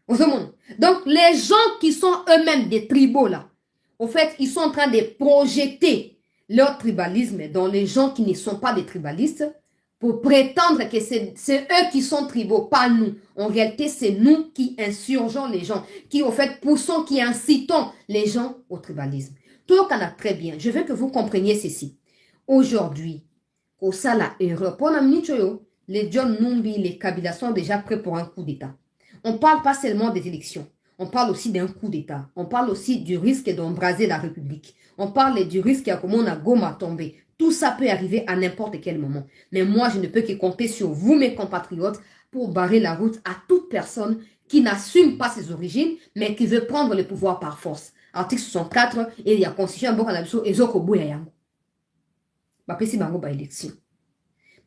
Donc, les gens qui sont eux-mêmes des tribaux, là, au fait, ils sont en train de projeter leur tribalisme dans les gens qui ne sont pas des tribalistes pour prétendre que c'est eux qui sont tribaux, pas nous. En réalité, c'est nous qui insurgeons les gens, qui, au fait, poussons, qui incitons les gens au tribalisme. Tout le monde a très bien. Je veux que vous compreniez ceci. Aujourd'hui, au ça la erreur. Pour les John Numbi, les Kabila sont déjà prêts pour un coup d'État. On ne parle pas seulement des élections. On parle aussi d'un coup d'État. On parle aussi du risque d'embraser la République. On parle du risque à comment on a Goma tombé. Tout ça peut arriver à n'importe quel moment. Mais moi, je ne peux que compter sur vous, mes compatriotes, pour barrer la route à toute personne qui n'assume pas ses origines, mais qui veut prendre le pouvoir par force. Article 64, et il y a constitution, et Zoko Yango. Bapesi bango ba élection.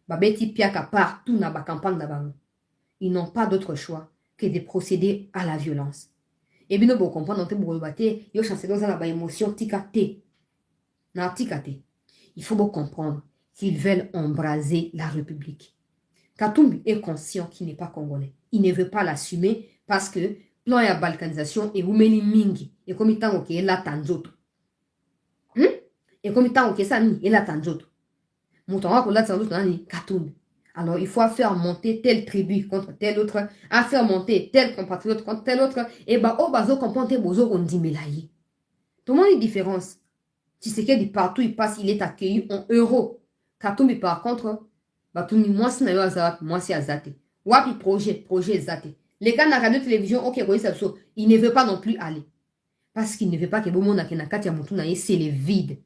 Babeti piaka partout na ba campagne na bango. Ils n'ont pas d'autre choix que de procéder à la violence. Et bien, vous comprenez, yo chancelier dans la émotion tikate. Na tikate. Il faut bien comprendre qu'ils veulent embraser la République. Katumbi est conscient qu'il n'est pas congolais. Il ne veut pas l'assumer parce que plan ya balkanisation et oumeli mingi. Et comme il tango qui est là tanzoto. Et comme il tango qui est ça ni est là tanzoto. Moutonga ko là tanzoto nani Katumbi. Alors il faut faire monter telle tribu contre telle autre, à faire monter tel compatriote contre tel autre. Et bah au bazo comprendre bozo on dit melaye. Tout le monde est différence. Tshisekedi partout il passe, il est accueilli en euros. Katumbi par contre, batuni moi c'est nayo azat, moi c'est azate. Wapi projet zate. Les gars na radio télévision, ok, il ne veut pas non plus aller. Parce qu'il ne veut pas que Bomo Nakenakati Amutuna c'est le vide.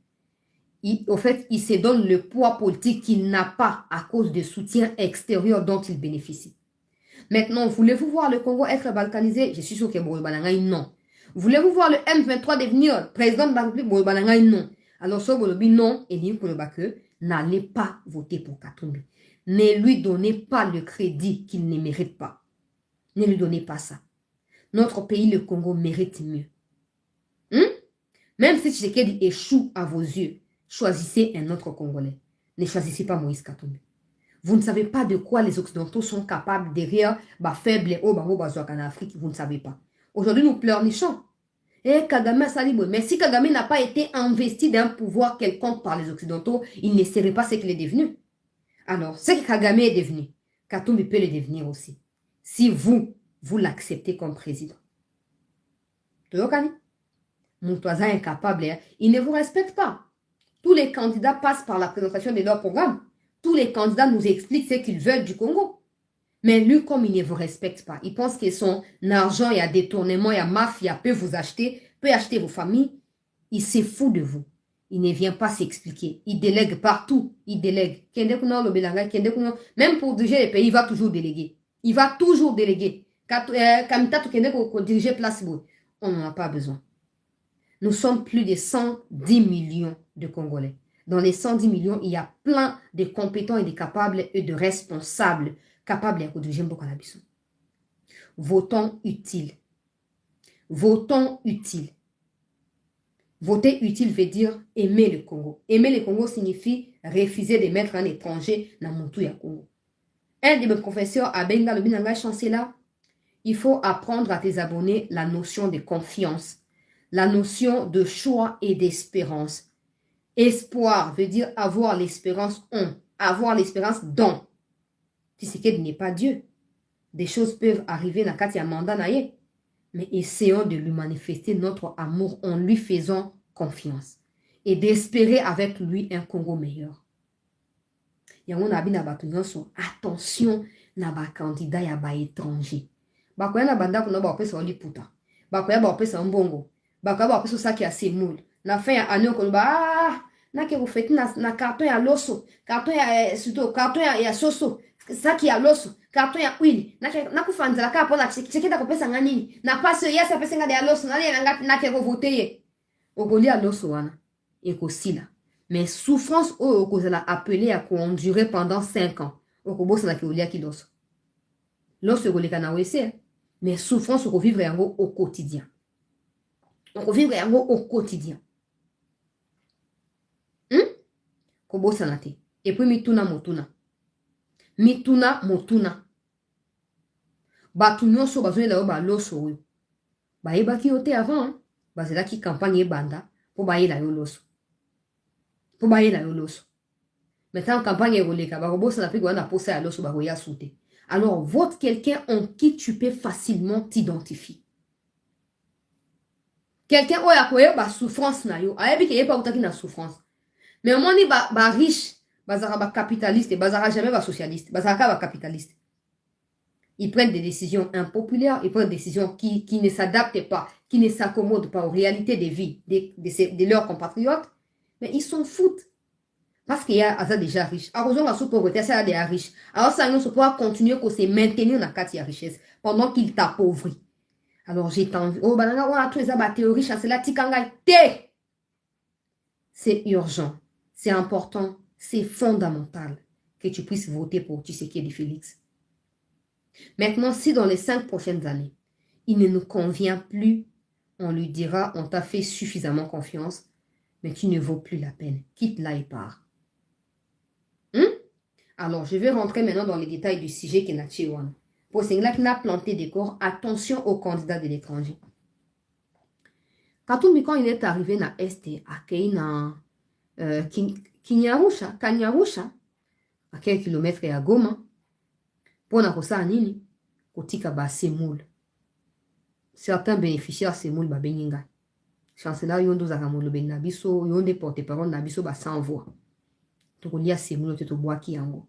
Au fait, il se donne le poids politique qu'il n'a pas à cause des soutiens extérieurs dont il bénéficie. Maintenant, voulez-vous voir le Congo être balkanisé? Je suis sûr que Boulbalangaï, non. Voulez-vous voir le M23 devenir président de la République? Boulbalangaï, non. Alors, ce Bolobi, non, et dit que n'allez pas voter pour Katumbi. Ne lui donnez pas le crédit qu'il ne mérite pas. Ne lui donnez pas ça. Notre pays, le Congo, mérite mieux. Même si Tshisekedi échoue à vos yeux, choisissez un autre Congolais. Ne choisissez pas Moïse Katumbi. Vous ne savez pas de quoi les Occidentaux sont capables derrière faible et en Afrique. Vous ne savez pas. Aujourd'hui, nous pleurnichons. Et Kagame Salibo. Mais si Kagame n'a pas été investi d'un pouvoir quelconque par les Occidentaux, il ne serait pas ce qu'il est devenu. Alors, ce que Kagame est devenu, Katumbi peut le devenir aussi. Si vous l'acceptez comme président. Mon toisin est incapable, il ne vous respecte pas. Tous les candidats passent par la présentation de leur programme. Tous les candidats nous expliquent ce qu'ils veulent du Congo. Mais lui, comme il ne vous respecte pas, il pense que son argent, il y a détournement, il y a mafia, peut vous acheter, peut acheter vos familles. Il se fout de vous. Il ne vient pas s'expliquer. Il délègue partout. Il délègue. Même pour diriger les pays, il va toujours déléguer. Il va toujours déléguer. Pour diriger place, on n'en a pas besoin. Nous sommes plus de 110 millions de Congolais. Dans les 110 millions, il y a plein de compétents et de capables et de responsables capables de diriger beaucoup la Votons utile. Votons utile. Voter utile veut dire aimer le Congo. Aimer le Congo signifie refuser de mettre un étranger dans mon tout ya Congo. Un de mes professeurs à Benga, le Binanga chancelier, il faut apprendre à tes abonnés la notion de confiance, la notion de choix et d'espérance. Espoir veut dire avoir l'espérance en, avoir l'espérance dans. Tshisekedi n'est pas Dieu. Des choses peuvent arriver dans Katia Manda Naye. Mais essayons de lui manifester notre amour en lui faisant confiance et d'espérer avec lui un Congo meilleur. Yango nabi na bato nyonso, attention na ba candidat ya ba étranger. Bakoya na banda kuna ba opesa oli puta. Bakoya ba opesa mbongo. Bakoya ba opesa saki ya semoule. Na fin ya année ko ba na ke feti na carton ya loso, carton ya surtout carton ya soso, saki ya loso. Carton ya huile na kufanzela ka pona cheketa kopesa ngani na passe ya sa pesa ngade ya loso na ke voter ye okolia loso wana ekosila mais souffrance o okozala appelé à condurer pendant 5 ans okobosa na kolia ki loso ekoleka na wese mais souffrance okovivre yango au quotidien kobosa na te et puis mituna motuna bato nyonso bazoyela yo baloso oyo bayebaki yo te avant bazelaki campagne ebanda mpo bayela yo loso maintenant campagne ekoleka bakobosana mpe koya na posa ya loso bakoya su te. Alors vote quelqu'un en qui tu peux facilement t'identifier, quelqu'un oyo akoyeba souffrance na yo ayebi ke ye mpe akutaki na souffrance mais omoni riche bazalaka capitaliste, bazalaka jamais socialiste, bazalaka capitaliste. Ils prennent des décisions impopulaires, ils prennent des décisions qui ne s'adaptent pas, qui ne s'accommodent pas aux réalités de vie de leurs compatriotes, mais ils s'en foutent. Parce qu'il y a déjà riche. À cause de la sous-pauvreté, ça y a déjà riche. Alors ça, on se pourra continuer à se maintenir dans la de richesse pendant qu'il t'appauvrit. Alors j'ai envie. Oh, bah, tous les théories, c'est la tikanga. C'est urgent. C'est important, c'est fondamental que tu puisses voter pour Tshisekedi Félix. Maintenant, si dans les 5 prochaines années, il ne nous convient plus, on lui dira, on t'a fait suffisamment confiance, mais tu ne vaux plus la peine. Quitte-la et pars. Alors, je vais rentrer maintenant dans les détails du sujet qui est Nachiwan. Pour cela qui n'a planté des corps, attention aux candidats de l'étranger. Quand il est arrivé dans l'Est, à Keina, Kanyarusha, à quelques kilomètres à Goma, pour na kosa nini, kotika ba semoule. Certains bénéficiaires semoule ba beninga. Chancelier yondo zakamolo ben nabiso, yonde porte-parole nabiso ba sans voix. Tokolia semoule te toboaki yango.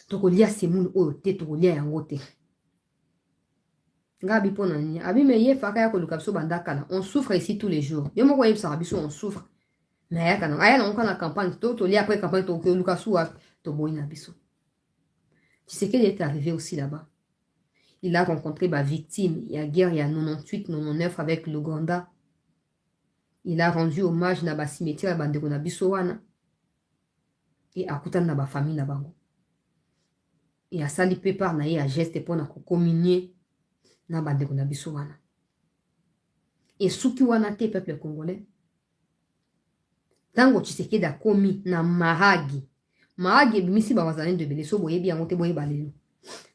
Tokolia semoule o te tokolia yango te. Ngabi pona ni, abi meye faka ya koluka biso bandakala. On souffre ici tous les jours. Yo moko yeb sa biso on souffre. Mais aya na on kana campagne to lia après campagne to koluka suwa to boina biso. Tu sais qu'il est arrivé aussi là-bas. Il a rencontré ma victime. Il y a guerre, il y a 98, 99 avec l'Ouganda. Il a rendu hommage à la cimetière à Bandeko na Bissowana. Et à Koutan na ba famille na bango. Et à sali pépar na ya geste pour na communier na Bandeko na Bissowana. Et souki wana te peuple congolais. Tango Tshisekedi a commis na Mahagi. Mahagi bimisi ba wazalendo de bele so boyebi yango te boyeba lelo.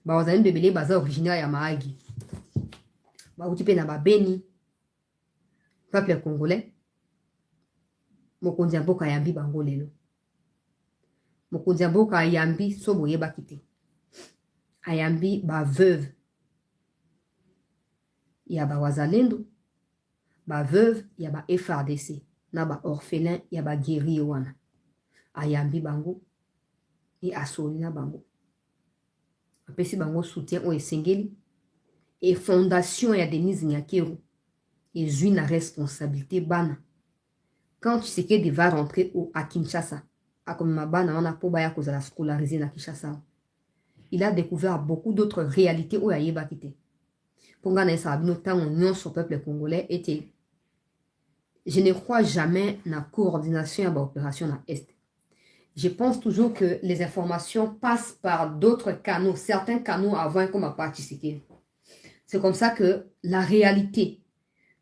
Ba wazalendo de bele baza originaire ya Mahagi. Ba utipe na ba Beni. Peuple congolais. Mokonzi ya mboka yambi bango lelo. Mokonzi ya mboka yambi so boyeba kite. Ayambi ba veuve. Ya ba wazalendo. Ba veuve ya ba FRDC. Na ba orphelin ya ba guerrier wana. Ayambi bango. Et asoli na bango. Apesi bango soutien o esengeli. Et fondation ya Denise Nyakero. Et zui na responsabilité bana. Quand Tshisekedi va rentrer à Kinshasa, à comme ma bana on a pour baya kozala scolarisé na Kinshasa. Il a découvert beaucoup d'autres réalités où yeba kité. Pour ngana sa bino tant union sur peuple congolais était. Je ne crois jamais na coordination à l'opération na Est. Je pense toujours que les informations passent par d'autres canaux, certains canaux avant comme à Tshisekedi. C'est comme ça que la réalité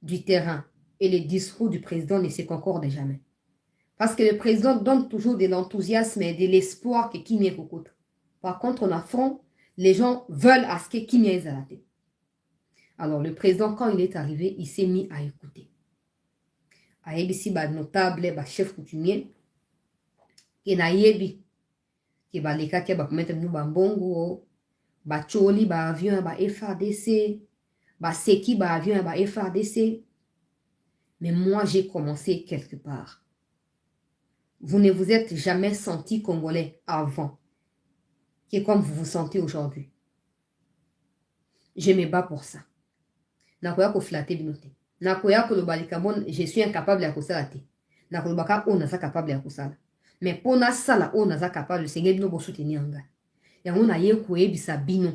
du terrain et les discours du président ne se concordent jamais. Parce que le président donne toujours de l'enthousiasme et de l'espoir que Kimia est beaucoup. Par contre, en affront, les gens veulent à ce que Kimia est à la tête. Alors, le président, quand il est arrivé, il s'est mis à écouter. À ici, notable, chef coutumier, qui n'a yebi, qui va les cas qui va mettre nous bambongo, choli, avion, FADC, seki, avion, FADC. Mais moi, j'ai commencé quelque part. Vous ne vous êtes jamais senti congolais avant, qui est comme vous vous sentez aujourd'hui. Je me bats pour ça. Nakoya ko flatter binote. Nakoya ko lobalikabon, je suis incapable à kosala te. Nakolobaka on naza capable à kosala. Mais pour na sala on naza capable, le Seigneur bino bo soutenir nga. Yango na ye ko ebisa bino.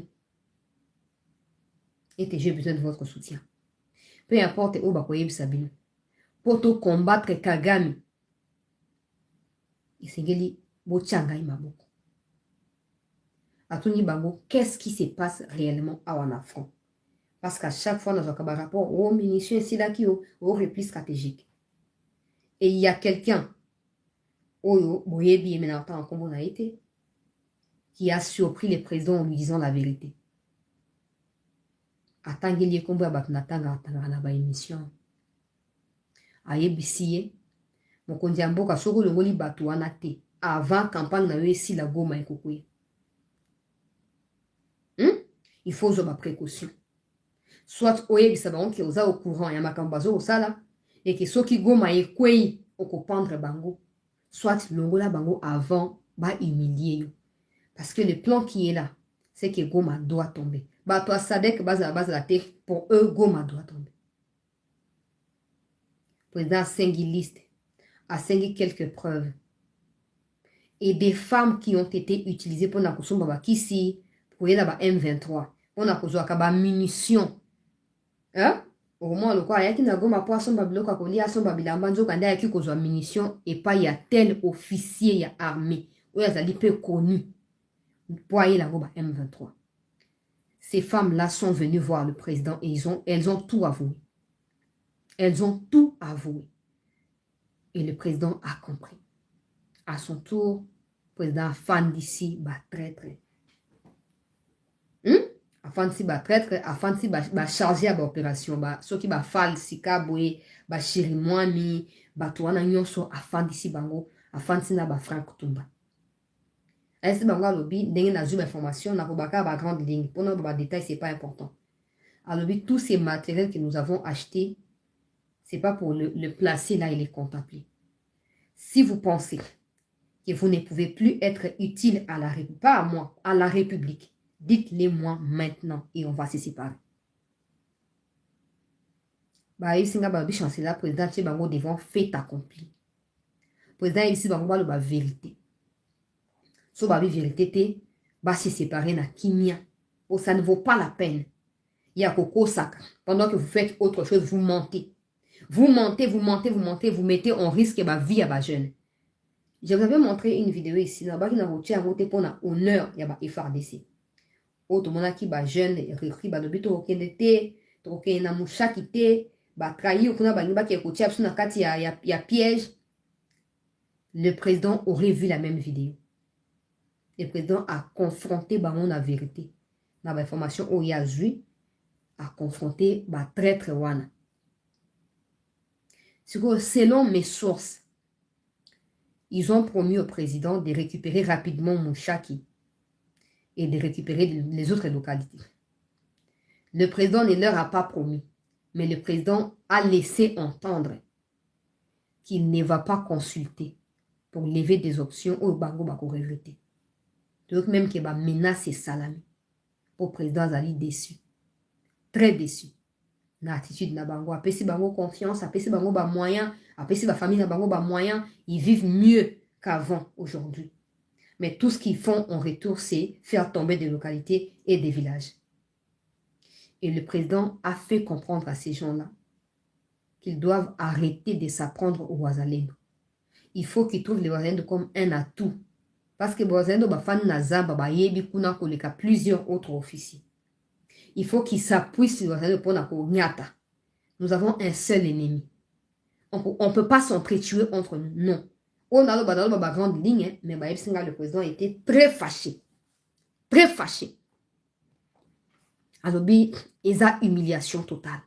Et j'ai besoin de votre soutien. Peu importe où ba ko ebisa bino. Pour te combattre Kagame. Isengeli bo tchanga imaboko. Atuni bango, qu'est-ce qui se passe réellement à Wanafron? Parce qu'à chaque fois, nous avons un rapport aux munitions ici là qui ont repli stratégique. Et il y a quelqu'un, qui a surpris le président en lui disant la vérité. Atangeli kombo batnatanga atanga ba émission. Ayebisiye, mokonzi mboka soko longoli batu wana te avant campagne na yo ici la Goma ekokuye. Il faut avoir précaution. Soit oye bisabango ki oza au courant ya makambazo osala et que ceux qui Goma ekwei okopendre bango, soit longola bango avant ba humilier yo. Parce que le plan qui est là, c'est que Goma doit tomber. Bah toi Sadek base à la terre, pour eux Goma doit tomber. Président a cingi liste, a cingi quelques preuves. Et des femmes qui ont été utilisées pour la kusumba bakisi, pour y la M23, on a kozwa kaba munitions. Hein? Au moins le quoi, yaki na Goma po asomba biloko kolia asomba bilamba nzoka nda yaki kozwa munitions et pas y a tel officier ya armée. Ou yazali peu connu. Pour y la Goma M23. Ces femmes-là sont venues voir le président et elles ont tout avoué. Elles ont tout avoué. Et le président a compris. À son tour, le président fan d'ici, traître. Afin de ba traître, afin de ba charger à l'opération, ceux qui ba fal sika boye, ba chirimwani, ba tuana nyonso afin d'ici bango, afin de na ba Frank Tumba. Est-ce bango alobi ndenge na zoom information na kobaka ba grande ligne. Pour nous ba détail c'est pas important. Alobi tous ces matériels que nous avons achetés, c'est pas pour le placer là et les contempler. Si vous pensez que vous ne pouvez plus être utile à la République, pas à moi, à la République, dites-les-moi maintenant et on va se séparer. Bah, ici, on va chancelier, président, tu vas devant fait accompli. Président, ici, on va la vérité. Si on va la vérité, va se séparer na kimia. Oh, ça ne vaut pas la peine. Il y a Coco Sac. Pendant que vous faites autre chose, vous mentez. Vous mentez, vous mentez, vous mentez, vous mettez en risque ma vie à ma jeune. Je vous avais montré une vidéo ici, là-bas, qui n'a pas voté pour l'honneur, il y a FARDC. Autre monde qui est jeune, récrit, bah, le but, il y a moucha qui était, bah, trahi, ou qu'on a, bah, qui est coaché, il y a piège. Le président aurait vu la même vidéo. Le président a confronté, bah, la vérité. Dans l'information, où il y a joué, a confronté, bah, traître, wana. Selon mes sources, ils ont promis au président de récupérer rapidement Mouchaki et de récupérer les autres localités. Le président ne leur a pas promis, mais le président a laissé entendre qu'il ne va pas consulter pour lever des options au Bango Bako regretter. Donc même qu'il va menacer Salami pour le président Zali déçu. Très déçu. L'attitude na bango, apesi bango confiance, apesi bango ba moyen, apesi ba famille na bango ba moyen, ils vivent mieux qu'avant aujourd'hui. Mais tout ce qu'ils font en retour, c'est faire tomber des localités et des villages. Et le président a fait comprendre à ces gens-là qu'ils doivent arrêter de s'apprendre aux Ouazalendo. Il faut qu'ils trouvent les Ouazalendo comme un atout. Parce que les Ouazalendo ba fan na zamba ba yebi kuna koleka plusieurs autres officiers. il faut qu'il s'appuie sur le. Nous avons un seul ennemi. On ne peut pas s'entretuer entre nous. Non. On a le grande ligne, mais le président était très fâché. Très fâché. Alors, il y a humiliation totale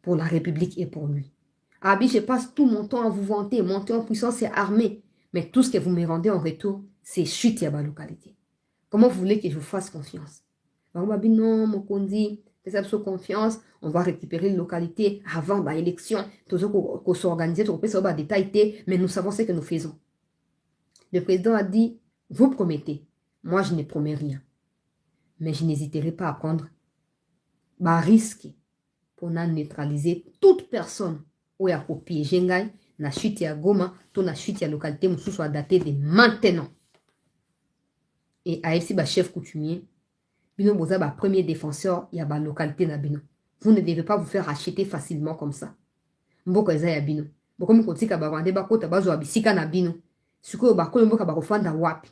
pour la République et pour lui. Abi, je passe tout mon temps à vous vanter, monter en puissance et armée. Mais tout ce que vous me rendez en retour, c'est chute à ma localité. Comment vous voulez que je vous fasse confiance? Non, mon condi, faites confiance, on va récupérer les localités avant l'élection. Tout ce qu'on s'organise, tout ce qu'on va détailler, mais nous savons ce que nous faisons. Le président a dit, vous promettez. Moi, je ne promets rien. Mais je n'hésiterai pas à prendre risque pour neutraliser toute personne où il y a copié Gengai, na chute à Goma, tout na chute à localité, nous soit daté de maintenant. Et AFC, chef coutumier, Bino Boza, premier défenseur, il y a la localité na Bino. Vous ne devez pas vous faire acheter facilement comme ça. Mboko eza ya Bino. Mboko mikotika barwande bakota bazo abisika na Bino. Suko bakolo mboka bakofanda wapi.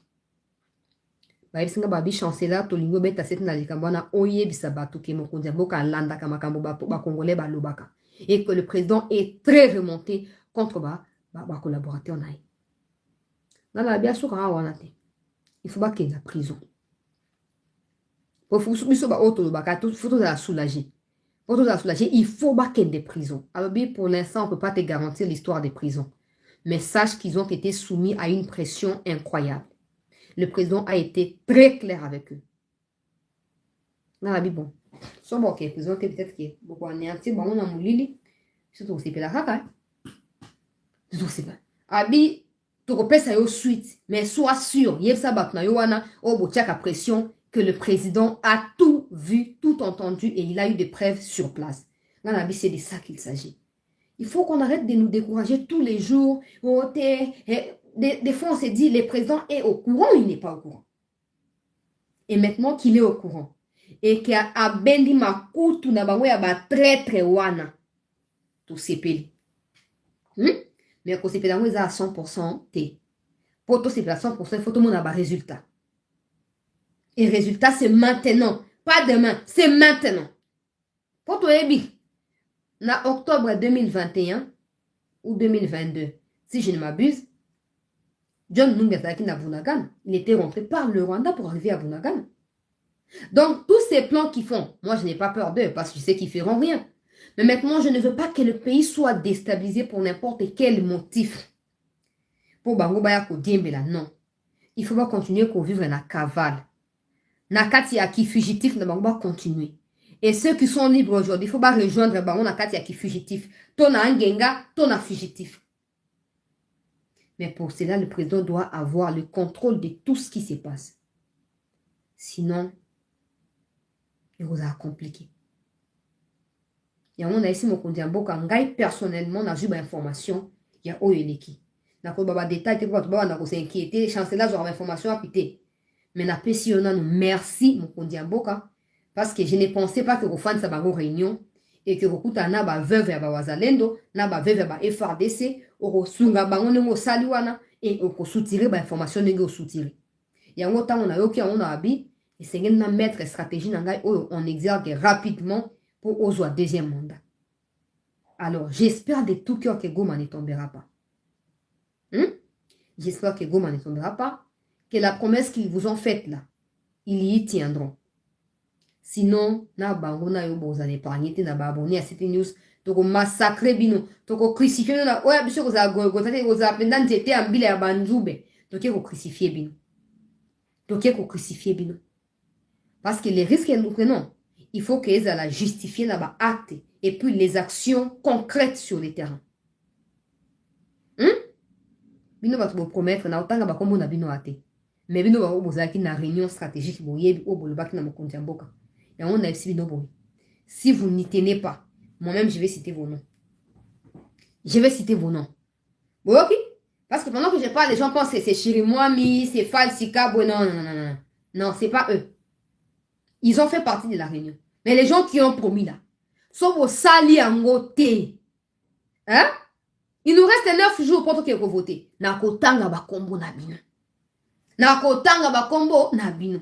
AFC nga babi chancellor to lingo beta seti na likambwana oye bisabato ke mokonzi mboka alanda kama kambo ba congolais ba lobaka. Et que le président est très remonté contre ba collaborateur naï. Dans la bien sûr il faut pas qu'il y ait la prison. Il faut la soulager. Pour la soulager, il faut pas qu'il y ait des prisons. Alors bien pour l'instant, on ne peut pas te garantir l'histoire des prisons. Mais sache qu'ils ont été soumis à une pression incroyable. Le président a été très clair avec eux. Dans la Bible, bon. So bon, ok, prison peut-être que beaucoup anéanti, bon, on a moulili. Surtout c'est la caca. Surtout c'est pas. Abi, tu repères ça au suite, mais sois sûr, il y a ça batna yoana, au boutiaka pression que le président a tout vu, tout entendu et il a eu des preuves sur place. Dans la Bible, c'est de ça qu'il s'agit. Il faut qu'on arrête de nous décourager tous les jours. Des fois, on s'est dit, le président est au courant, il n'est pas au courant. Et maintenant qu'il est au courant, et qu'il a bendi makutu na bango ya ba traître wana to sepeli. Mais ko sepeli yango eza à 100% te. Pour to sepeli à 100%, il faut tout le monde avoir résultat. Et résultat, c'est maintenant. Pas demain, c'est maintenant. Pour to ebi, na octobre 2021 ou 2022, si je ne m'abuse, John Nungataki na Bunagana, il était rentré par le Rwanda pour arriver à Bunagana. Donc, tous ces plans qu'ils font, moi, je n'ai pas peur d'eux parce que je sais qu'ils ne feront rien. Mais maintenant, je ne veux pas que le pays soit déstabilisé pour n'importe quel motif. Pour Bango Bayako Diembela, non. Il ne faut pas continuer qu'on vive dans la cavale. Nakati Yaki fugitif, ne va continuer. Et ceux qui sont libres aujourd'hui, il ne faut pas rejoindre Bango Nakati Yaki fugitif. Ton Angenga, ton fugitif. Mais pour cela, le président doit avoir le contrôle de tout ce qui se passe. Sinon, il vous a compliqué. Il y a un ici mon kondiambo quand personnellement n'a eu d'information, il y a oyeleki. N'a pas baba détail que pas n'a s'inquiéter, chancelier aura information à piter. Mais n'a pas si on a nous merci mon kondiambo parce que je ne pensais pas que vous faites ça dans réunion et que vous na ba veuve ya ba wazalendo, na ba veuve ya ba FRDC, au sunga bango ngo saliwana et au soutirer ba information ngo soutirer. Il y a un temps on a yoki on a abi et c'est une mettre stratégie on exergue rapidement pour oser deuxième mandat. Alors, j'espère de tout cœur que Goma ne tombera pas. J'espère que Goma ne tombera pas, que la promesse qu'ils vous ont faite là, ils y tiendront. Sinon, na bango na yo boza l'épargner na ba abonner à cette news, toko massacrer bino, toko crucifier na ouais monsieur vous a gogotate vous a pendant j'étais en bile ya banjube, toko ko crucifier bino. Toko ko crucifier bino. Parce que les risques que nous prenons, il faut qu'ils aient la justifier là-bas, actes, et puis les actions concrètes sur le terrain. Bino va te promettre, na otanga ba kombo na bino ate. Mais bino va obozaki na réunion stratégique boyebi obolobaki na mokonzi mboka. Et on a aussi bino boye. Si vous n'y tenez pas, moi-même je vais citer vos noms. Je vais citer vos noms. Bon, ok? Parce que pendant que je parle, les gens pensent que c'est Chirimwami, c'est Falsika, bon, non, non, non, non. Non, c'est pas eux. Ils ont fait partie de la réunion. Mais les gens qui ont promis là, sont au sali en côté. Hein? Il nous reste 9 jours pour que vous votez. Nakotanga bakombo nabino. Nakotanga bakombo nabino.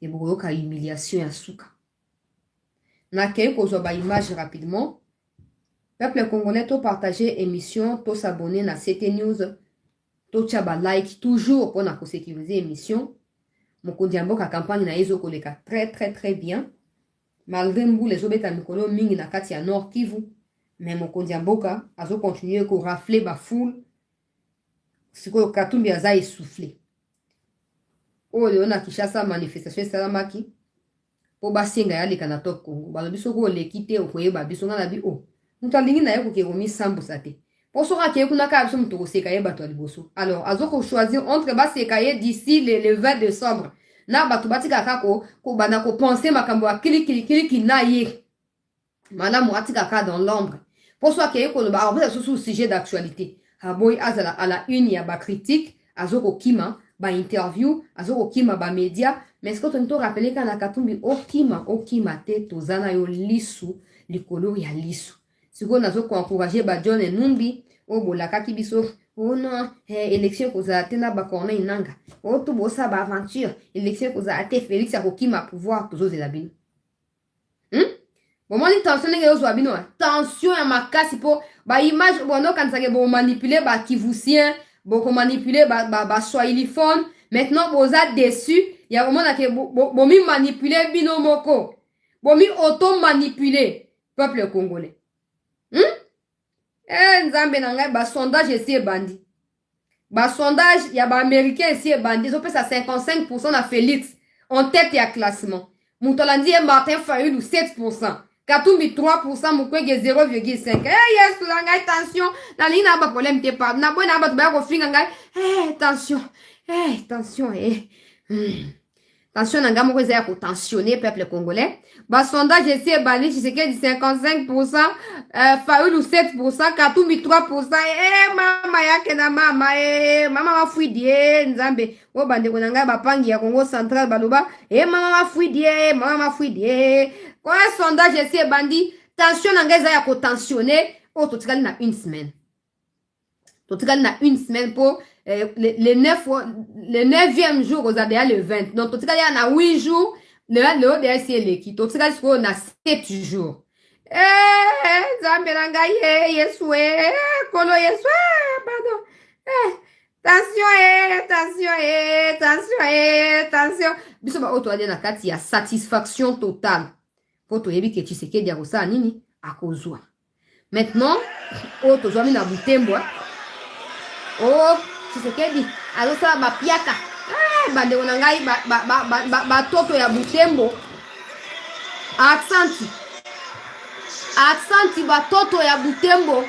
Et beaucoup de humiliation à souka. N'accueille qu'aux image rapidement. Peuple congolais, to partager émission, to s'abonner à CT News, to tchaba like toujours pour na sécuriser émission. Mokondi amboka campagne na ezo koleka très bien. Malgré mbou les obeta mikolo mingi na kati ya Nord Kivu, mais mokondi amboka azo continuer ko rafler ba foule. Siko Katumbi aza essoufflé. O leona Kishasa manifestation salamaki. Po basenga ya leka na top Congo. Balobi soko lekite okoyeba biso ngana bi o. Mutalingi na yeko ke komi sambo sate. Po soka ke kuna ka biso mutoko sekaye bato liboso. Alors azoko choisir entre ba sekaye d'ici le 20 décembre. Na bato batika kako ko bana ko penser makambo ya kili na ye. Madame atika ka dans l'ombre. Po soka ke ko ba en sous sujet d'actualité. Haboy azala à la une ya ba critique, azoko kima ba interview, azoko kima ba média, mais ce que tu rappeler kana Katumbi okima te tozana yo lisu likolo ya lisu. Siko nazoko encourager ba John Numbi o bolaka kibiso. Oh non, élection koza tena ba corner inanga. O to bosa ba aventure, élection koza ate Félix akokima pouvoir tozo zelabino. Bon, moi, tension tension ya makasi po ba image bono kansake bo manipuler ba kivusien, bo manipuler ba swahiliphone. Maintenant boza déçu, ya vraiment na ke bo mi manipuler bino moko. Bo mi auto manipuler peuple congolais. Nzambe na ngai ba sondage esi bandi. Ba sondage ya ba américain esi bandi, zo pesa 55% na Félix en tête ya classement. Moutolandi et Martin Fayulu 7%. Katumbi 3%, Mukwege 0,5. Yes, ngai tension. Na lina ba problème te pas. Na bona ba ba ko finga ngai. Tension. Tension Tension nanga moko za ko tensionner peuple congolais. Ba sondage essaie bani Tshisekedi 55%, Fayulu 7%, Katumbi 3%. Mama yake na mama mama mafuidie nzambe. O bande ko nanga ba pangi ya Congo Central baloba. Mama mafuidie. Quand un sondage essaie bandi, tension nanga ya ko tensionner, o totikali na une semaine. Totikali na une semaine pour le 9e jour aux ADA le 20. Donc totikali na 8 jours, le ODS l'équipe. Totikali na 7 jours. Zambe nanga yesu kolo yesu pardon. Tension. Biso ba auto na kati ya satisfaction totale. Poto yebi ke Tshisekedi ya kosa nini akozwa. Maintenant, o tozwami na Butembo. Tshisekedi alosala bapiaka. Bandeko na ngai batoto ya Butembo. Aksanti batoto ya Butembo.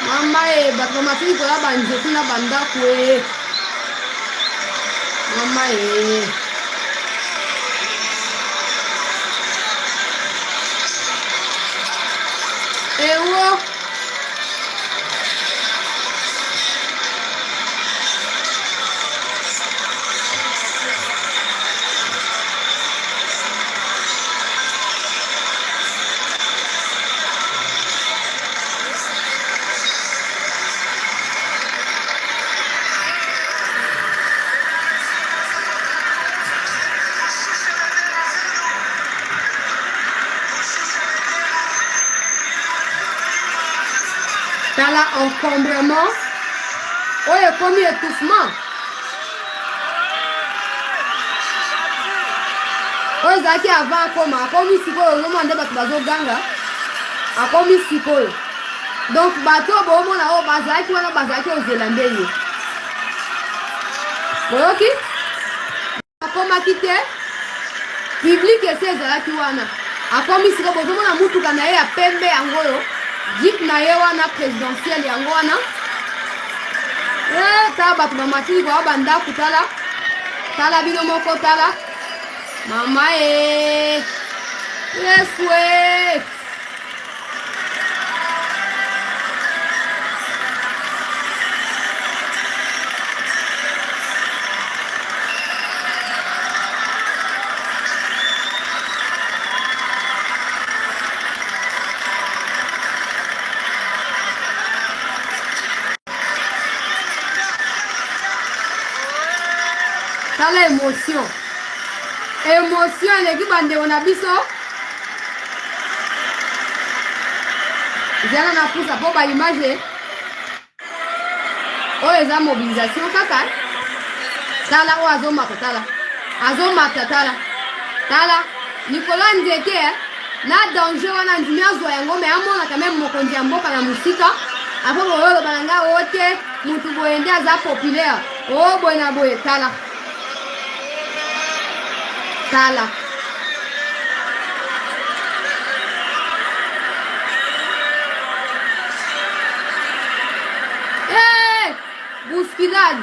Mama batomati kola banzetu na bandako mama ewo Tala encombrement. Oye komi étouffement. Oye zaki avant koma akomi sikoyo ngomande bato bazoganga. Akomi sikoyo. Donc bato bomona o bazaki wana bazaki ozelande ye. Boyoki? Akomaki te. Public ese ezalaki wana. Akomi sikoyo bozomona mutuka na ye ya pembe yangoyo. Jeep na ye wana présidentiel yango wana. Ta bato bamatini kwa bandako tala bino moko tala. Mama Yesu tala émotion. Émotion, l'équipe bande on a biso. Jana na pousa pour ba image. Oh, eza mobilisation kaka. Tala o azomata tala. Azomata tala. Tala. Nicolas Nzete na danger wana ndimia zo yango mais amona quand même mokonzi ya mboka na musika. Apo boyo balanga ote mutu boyende aza populaire. Oh boy na boy tala. Tala. Hey! Bousculade.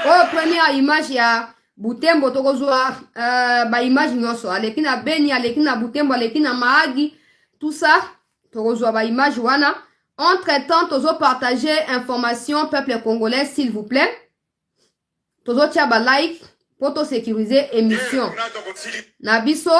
Oh, première image ya Butembo tokozwa ba image nyonso aleki na Beni aleki na Butembo aleki na Mahagi tout ça tokozwa ba image wana. Entre-temps tozo partager information peuple congolais s'il vous plaît. Tozo tia ba like pour to sécuriser émission. Na biso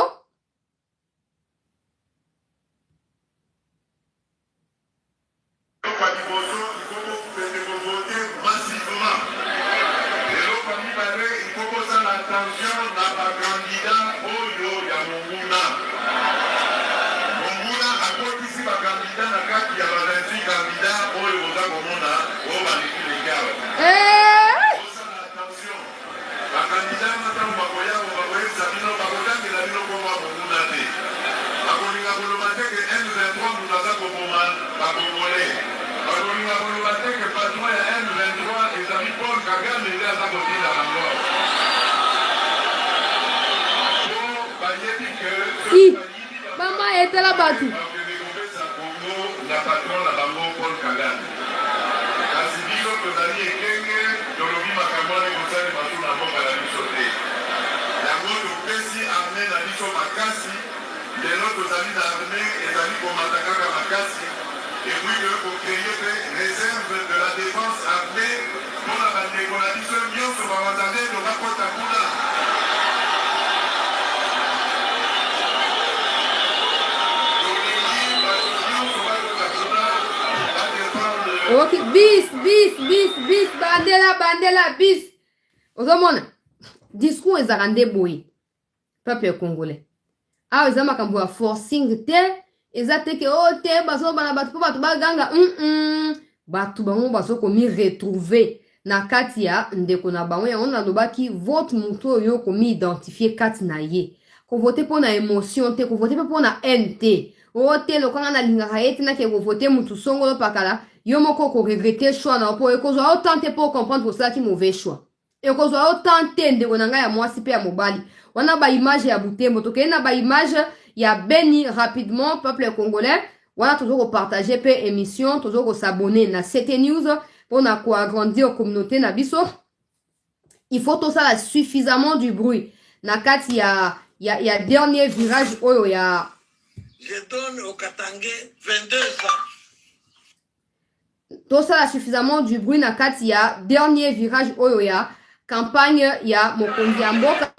Mama était là bas tout. Et puis pour créer des réserves de la défense armée pour la bande qu'on a dit ce million sur la bataille de Rakota Kula. Ok, bis, bandela, bis. Ozomona, discours ezarande boy. Peuple congolais. Ah, ezama kambo ya forcing te, ezateke o te, baso bana batu po batu baganga, batu bango baso komi retrouver na kati ya ndeko na bango ya ona lobaki vote muto yo komi identifier kati na ye. Ko vote po na émotion te, ko vote po na haine te. O te lokanga na lingaka ete na ke ko vote mutu songolo pakala. Yo moko ko regretter choix na po ekozwa autant te pour comprendre pour ça qui mauvais choix. Ekozwa autant te ndeko na nga ya mwasi pe ya mobali. Wana ba image ya Butembo to na ba image ya Beni rapidement peuple congolais. Wana toujours ko partager pe émission, toujours ko s'abonner na CT News pour na ko agrandir communauté na biso. Il faut tout ça suffisamment du bruit. Na kati ya dernier virage oyo ya je donne au Katangé 22 ans. Tout ça a suffisamment du bruit na kati ya dernier virage oyo ya campagne ya mokonzi ya mboka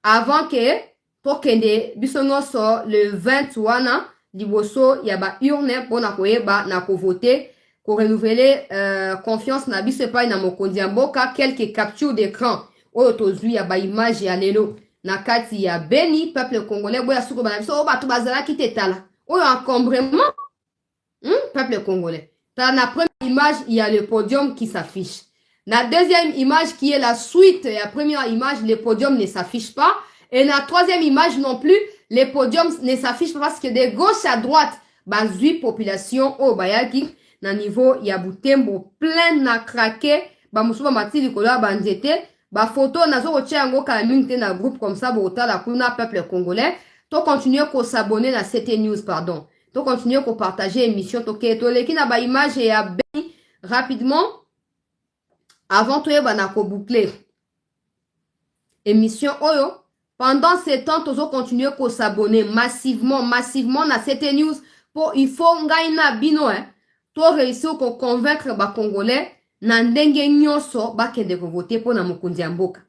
avant que tokende biso nyonso le 20 wana liboso ya ba urne pona koyeba na ko voter ko renouveler confiance na biso epai na mokonzi ya mboka. Quelques captures d'écran oyo tozwi ya ba image ya lelo na kati ya Beni peuple congolais boya suko bana biso o batu bazala ki tetala oyo encombrement. Peuple congolais. Dans la première image, il y a le podium qui s'affiche. La deuxième image qui est la suite, la première image, le podium ne s'affiche pas. Et la troisième image non plus, les podiums ne s'affichent pas parce que de gauche à droite, bazui population au bayaki, na niveau, il y a Butembo plein na craqué, ba musuba mati likola banjete, ba photo nazo roche yango kalaminte na groupe comme ça, bota la kuna peuple congolais. To continuer ko s'abonner na CT News, pardon. To continuer à partager l'émission. To leki na ba image ya Beni rapidement. Avant to yeba na ko boucler. Émission oyo. Pendant ce temps, tozo continuer à s'abonner massivement na CT News. Pour il faut ngai na bino To réussir ko convaincre ba Congolais na ndenge nyonso ba kende ko voter pour na mokonzi ya mboka.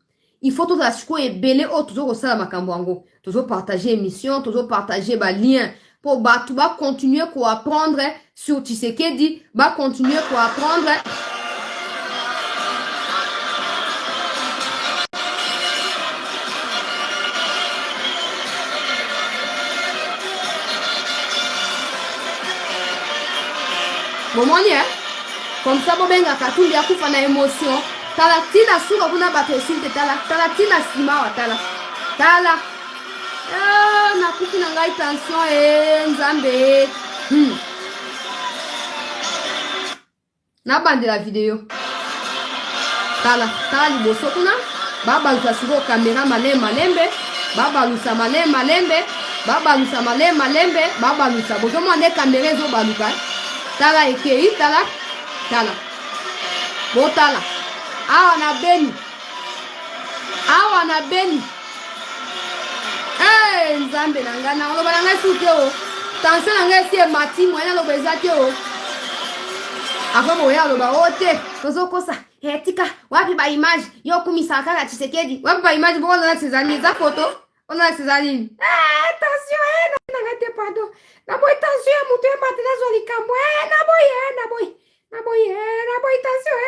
Il faut tout asiko ebele o tozo ko sala makambo yango. Tozo partager émission, tozo partager ba lien pour Batu, va continuer à apprendre sur Tshisekedi, va continuer à apprendre. Bomoni, hein? Comme ça, bon, ben, Kakatou, il y a coup de émotion. Tala tina suka kuna bato esulte tala tina sima wa tala na kufi na ngai tension nzambe na bande la video tala liboso kuna babalusa siko kamera malembe babalusa malembe babalusa bozomo ne kamera ezobaluka tala ekei tala botala awa na beni nzambe na nga na loba na ngai suke o tension na ngai sie mati mwana loba ezate o ako boya loba ote tozokosa tika wapi ba image yo kumisa kaka Tshisekedi wapi ba image boko na Césarine za photo ona Césarine tension na ngate pardon na boy tension ya mutu emate na zoli kambo na boy tension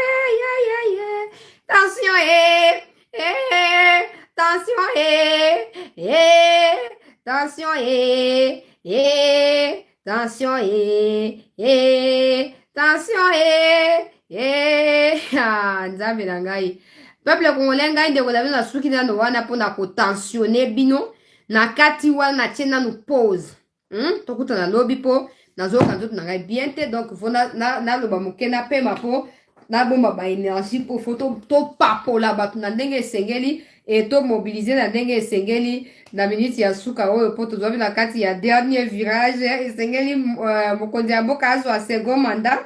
nzambe na ngai peuple congolais ngai ndeko na bino suki nano wana mpona kotensione bino na kati wana na tie nanu pause tokuta na lobi po nazoyoka nzoto na ngai bien te donc fo naloba moke napema po nabomba baénergie po fo topapola bato na ndenge esengeli e tomobilize na ndenge esengeli na miniti ya suka oyo po tozwabi na kati ya dernier virage esengeli mokonzi ya mboka azwa second mandat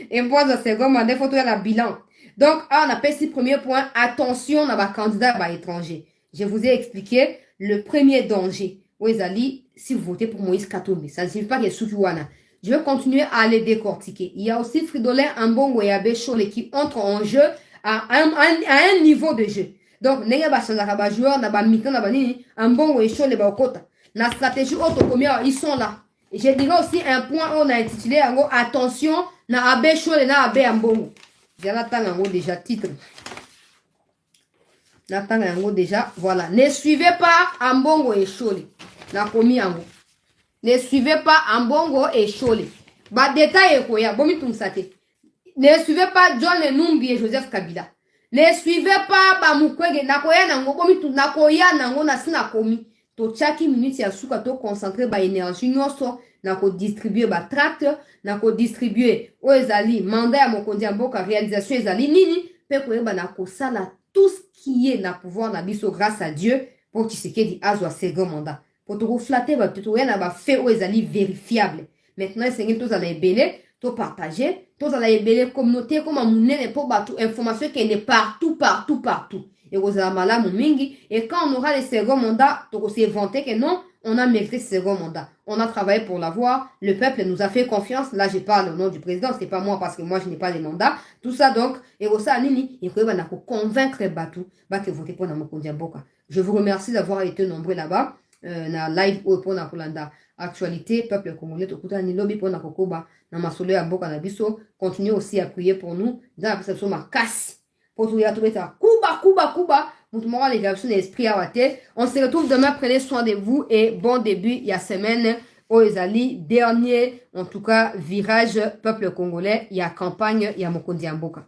et mpo azwa second mandat fo toya na bilan. Donc on a fait 6 premiers points. Attention à ma candidat étranger. Je vous ai expliqué le premier danger. Ouezali, si vous votez pour Moïse Katumbi, ça ne signifie pas qu'il y a Sukiwana. Je vais continuer à les décortiquer. Il y a aussi Fridolin Ambongo et Abbé Chole qui entrent en jeu à un niveau de jeu. Donc, n'est pas un joueur, n'a pas Mika, n'a pas ni Ambongo et Chole Baokota. La stratégie autocomière, ils sont là. Et je dirais aussi un point où on a intitulé attention, na Abbé Chole et na Abbé Ambongo. J'attends déjà titre. J'attends déjà. Voilà. Ne suivez pas Ambongo et Chole. Na komi yango. Ne suivez pas Ambongo et Chole. Ba détail koya bomi tumsate. Ne suivez pas John Numbi et Joseph Kabila. Ne suivez pas ba Mukwege na koya nango bomi tu na koya nango na sina komi. To chaki minute ya suka to concentrer ba énergie nyonso na ko distribuer ba tract na ko distribuer o ezali mandat ya mokonzi mboka réalisation ezali nini pe koyeba na ko sala tout ce qui est na pouvoir na biso grâce à Dieu pour Tshisekedi azwa second mandat. Pour te reflatter, tu as un fait où ils allaient vérifiable. Maintenant, c'est tous allez belé, tout partager, tous allez belé communauté comme un monnaie pour battre information qui est partout. Et vous avez mal à mingi. Et quand on aura les second mandats, tu vas vanter que non, on a mérité ce second mandat. On a travaillé pour l'avoir. Le peuple nous a fait confiance. Là, je parle au nom du président. C'est pas moi parce que moi, je n'ai pas de mandat. Tout ça, donc, et vous savez, nini, et vous allez convaincre Batou, que voter pour Namokondia Boka. Je vous remercie d'avoir été nombreux là-bas. Na live oyo pona kolanda actualité peuple congolais tokuta ni lobby pona kokoba na masolo ya mboka na biso. Continuez aussi à prier pour nous dans la perception makasi pour tout ya tobeta kuba mutu moko les versions d'esprit awate. On se retrouve demain, prenez soin de vous et bon début ya semaine oyo ezali dernier en tout cas virage peuple congolais ya campagne ya mokonzi ya mboka.